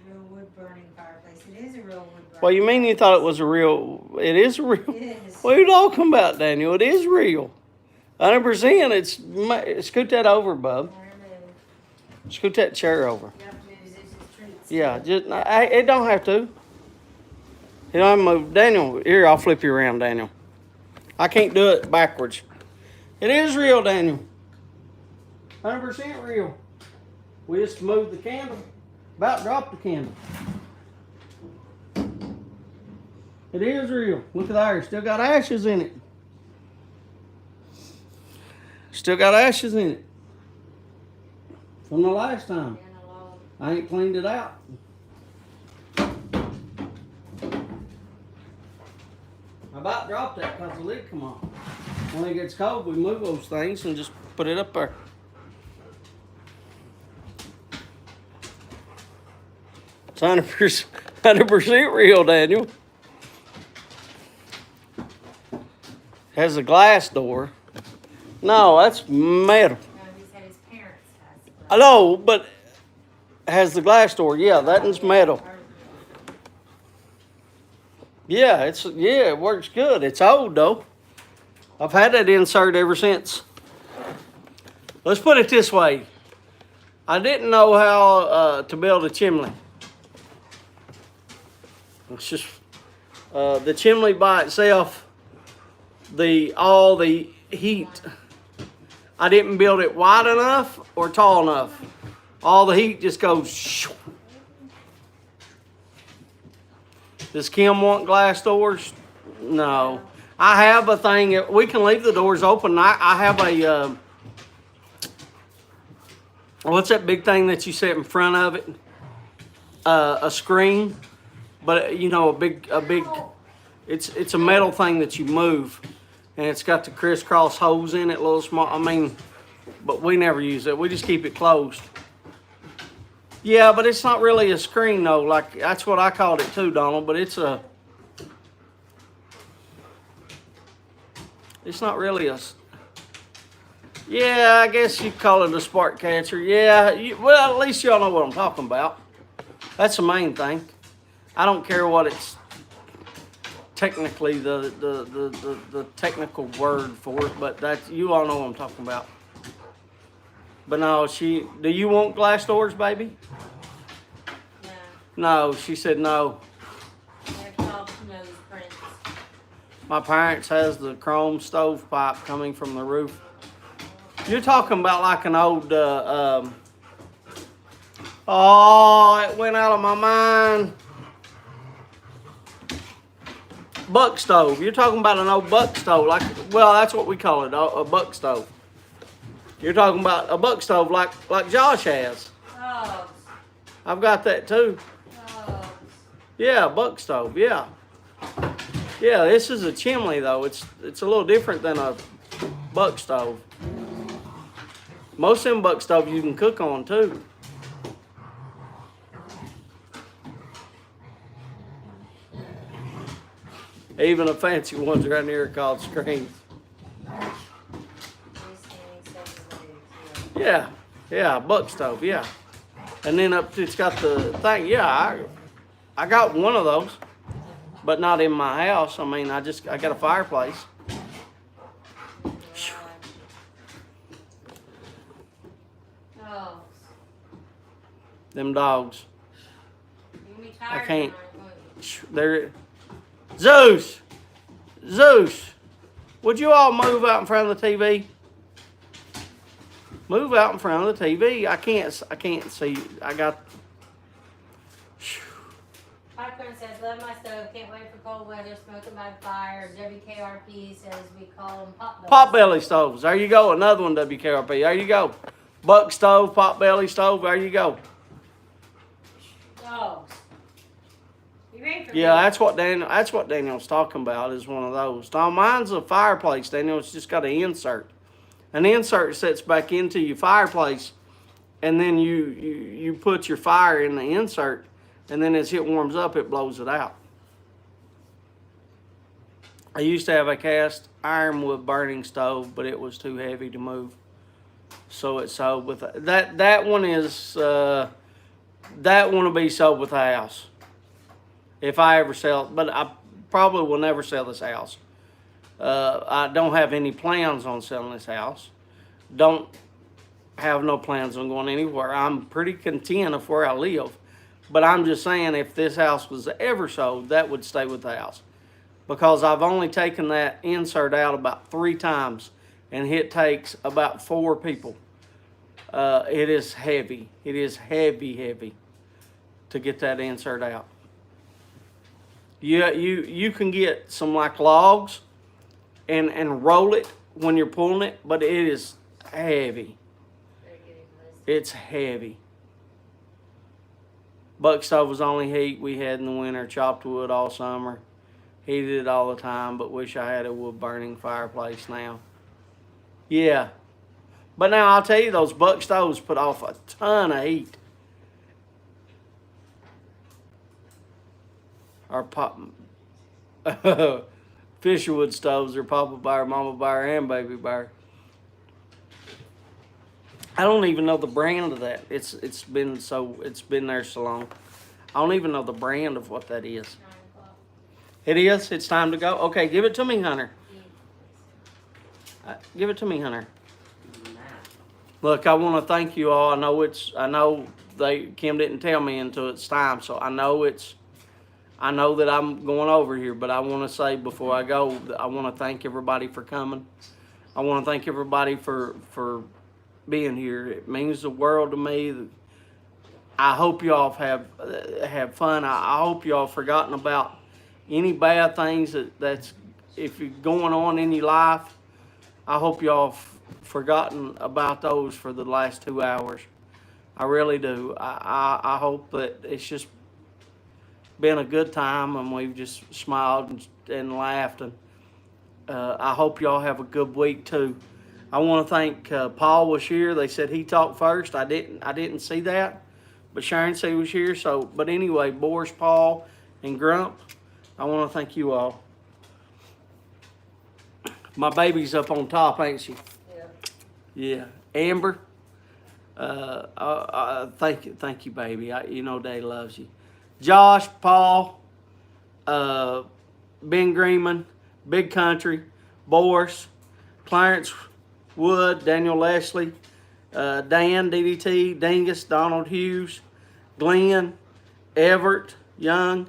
real wood burning fireplace. It is a real wood burning. Well, you mean you thought it was a real? It is real. It is. What are you talking about, Daniel? It is real. 100%. It's scoot that over, bub. Scoot that chair over. Yep, it's treats. Yeah, it don't have to. He don't move. Daniel, here, I'll flip you around, Daniel. I can't do it backwards. It is real, Daniel. 100% real. We just moved the candle. About dropped the candle. It is real. Look at there. Still got ashes in it. Still got ashes in it. From the last time. I ain't cleaned it out. I about dropped that because the lid come off. When it gets cold, we move those things and just put it up there. It's 100% real, Daniel. Has a glass door. No, that's metal. No, he said his parents has it. I know, but has the glass door. Yeah, that is metal. Yeah, it works good. It's old though. I've had that insert ever since. Let's put it this way. I didn't know how to build a chimney. It's just the chimney by itself. All the heat. I didn't build it wide enough or tall enough. All the heat just goes. Shoo. Does Kim want glass doors? No. I have a thing. We can leave the doors open. I have a. What's that big thing that you set in front of it? A screen, but you know, a big. It's a metal thing that you move, and it's got the crisscross holes in it, little small. I mean, but we never use it. We just keep it closed. Yeah, but it's not really a screen though. Like that's what I called it too, Donald. But it's not really a. Yeah, I guess you'd call it a spark catcher. Yeah, well, at least y'all know what I'm talking about. That's the main thing. I don't care what it's technically the technical word for it, but that's you all know what I'm talking about. But no, do you want glass doors, baby? No, she said no. My parents has the chrome stovepipe coming from the roof. You're talking about like an old, it went out of my mind. Buck stove. You're talking about an old buck stove. Well, that's what we call it, a buck stove. You're talking about a buck stove like Josh has. Oh. I've got that too. Oh. Yeah, buck stove, yeah. Yeah, this is a chimney though. It's a little different than a buck stove. Most of them buck stoves you can cook on too. Even the fancy ones around here are called screens. Yeah, buck stove, yeah. And then it's got the thing, yeah, I got one of those, but not in my house. I mean, I got a fireplace. Oh. Them dogs. I can't. They're Zeus, would you all move out in front of the TV? Move out in front of the TV. I can't see. I got. Popcorn says, love my stove, can't wait for cold weather, smoking by the fire. WKRP says we call them Potbelly stoves. There you go. Another one, WKRP. There you go. Buck stove, potbelly stove. There you go. Dogs. You ready for Yeah, me? that's what Daniel's talking about is one of those. Now mine's a fireplace, Daniel. It's just got an insert. An insert sets back into your fireplace, and then you put your fire in the insert, and then as it warms up, it blows it out. I used to have a cast iron wood burning stove, but it was too heavy to move, so it sold with that. That one will be sold with the house if I ever sell it. But I probably will never sell this house. I don't have any plans on selling this house. Don't have no plans on going anywhere. I'm pretty content of where I live. But I'm just saying, if this house was ever sold, that would stay with the house. Because I've only taken that insert out about 3 times, and it takes about 4 people. It is heavy. It is heavy to get that insert out. You can get some like logs and roll it when you're pulling it, but it is heavy. It's heavy. Buck stove was the only heat we had in the winter. Chopped wood all summer. Heated it all the time, but wish I had a wood burning fireplace now. Yeah. But now I'll tell you, those buck stoves put off a ton of heat. Our pop Fisherwood stoves are Papa Bear, Mama Bear, and Baby Bear. I don't even know the brand of that. It's been there so long. I don't even know the brand of what that is. 9 o'clock. It is. It's time to go. Okay, give it to me, Hunter. Give it to me, Hunter. Look, I want to thank you all. I know Kim didn't tell me until it's time, so I know that I'm going over here, but I want to say before I go, I want to thank everybody for coming. I want to thank everybody for being here. It means the world to me. I hope y'all have fun. I hope y'all forgotten about any bad things that's if you're going on in your life. I hope y'all forgotten about those for the last 2 hours. I really do. I hope that it's just been a good time and we've just smiled and laughed, and I hope y'all have a good week too. I want to thank Paul was here. They said he talked first. I didn't see that, but Sharon said he was here. So, but anyway, Boris, Paul, and Grump, I want to thank you all. My baby's up on top, ain't she? Yeah. Amber, thank you, baby. You know Daddy loves you. Josh, Paul, Ben Greenman, Big Country, Boris, Clarence Wood, Daniel Leslie, Dan, DDT, Dingus, Donald Hughes, Glenn, Everett, Young.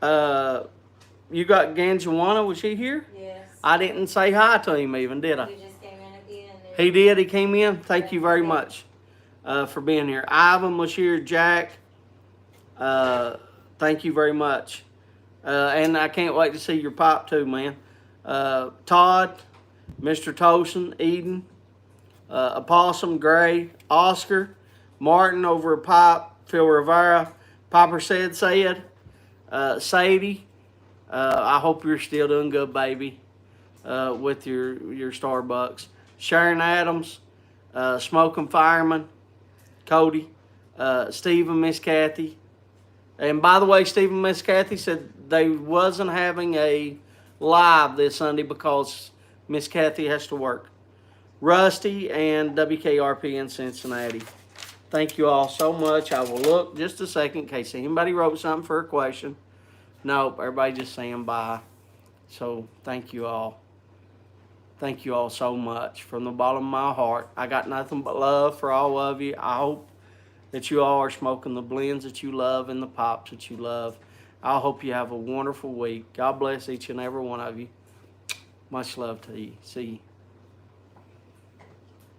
You got Ganjawana, was she here? Yes. I didn't say hi to him even, did I? He just came in at the end. He did. He came in. Thank you very much for being here. Ivan was here. Jack. Thank you very much. And I can't wait to see your pop too, man. Todd, Mr. Tosin, Eden, Opossum, Gray, Oscar, Martin over at Pop, Phil Rivera, Piper said, Sadie. I hope you're still doing good, baby, with your Starbucks. Sharon Adams, Smoking Fireman, Cody, Stephen, Miss Kathy. And by the way, Stephen and Miss Kathy said they wasn't having a live this Sunday because Miss Kathy has to work. Rusty and WKRP in Cincinnati. Thank you all so much. I will look just a second in case anybody wrote something for a question. Nope, everybody just saying bye. So thank you all. Thank you all so much from the bottom of my heart. I got nothing but love for all of you. I hope that you all are smoking the blends that you love and the pops that you love. I hope you have a wonderful week. God bless each and every one of you. Much love to you. See you.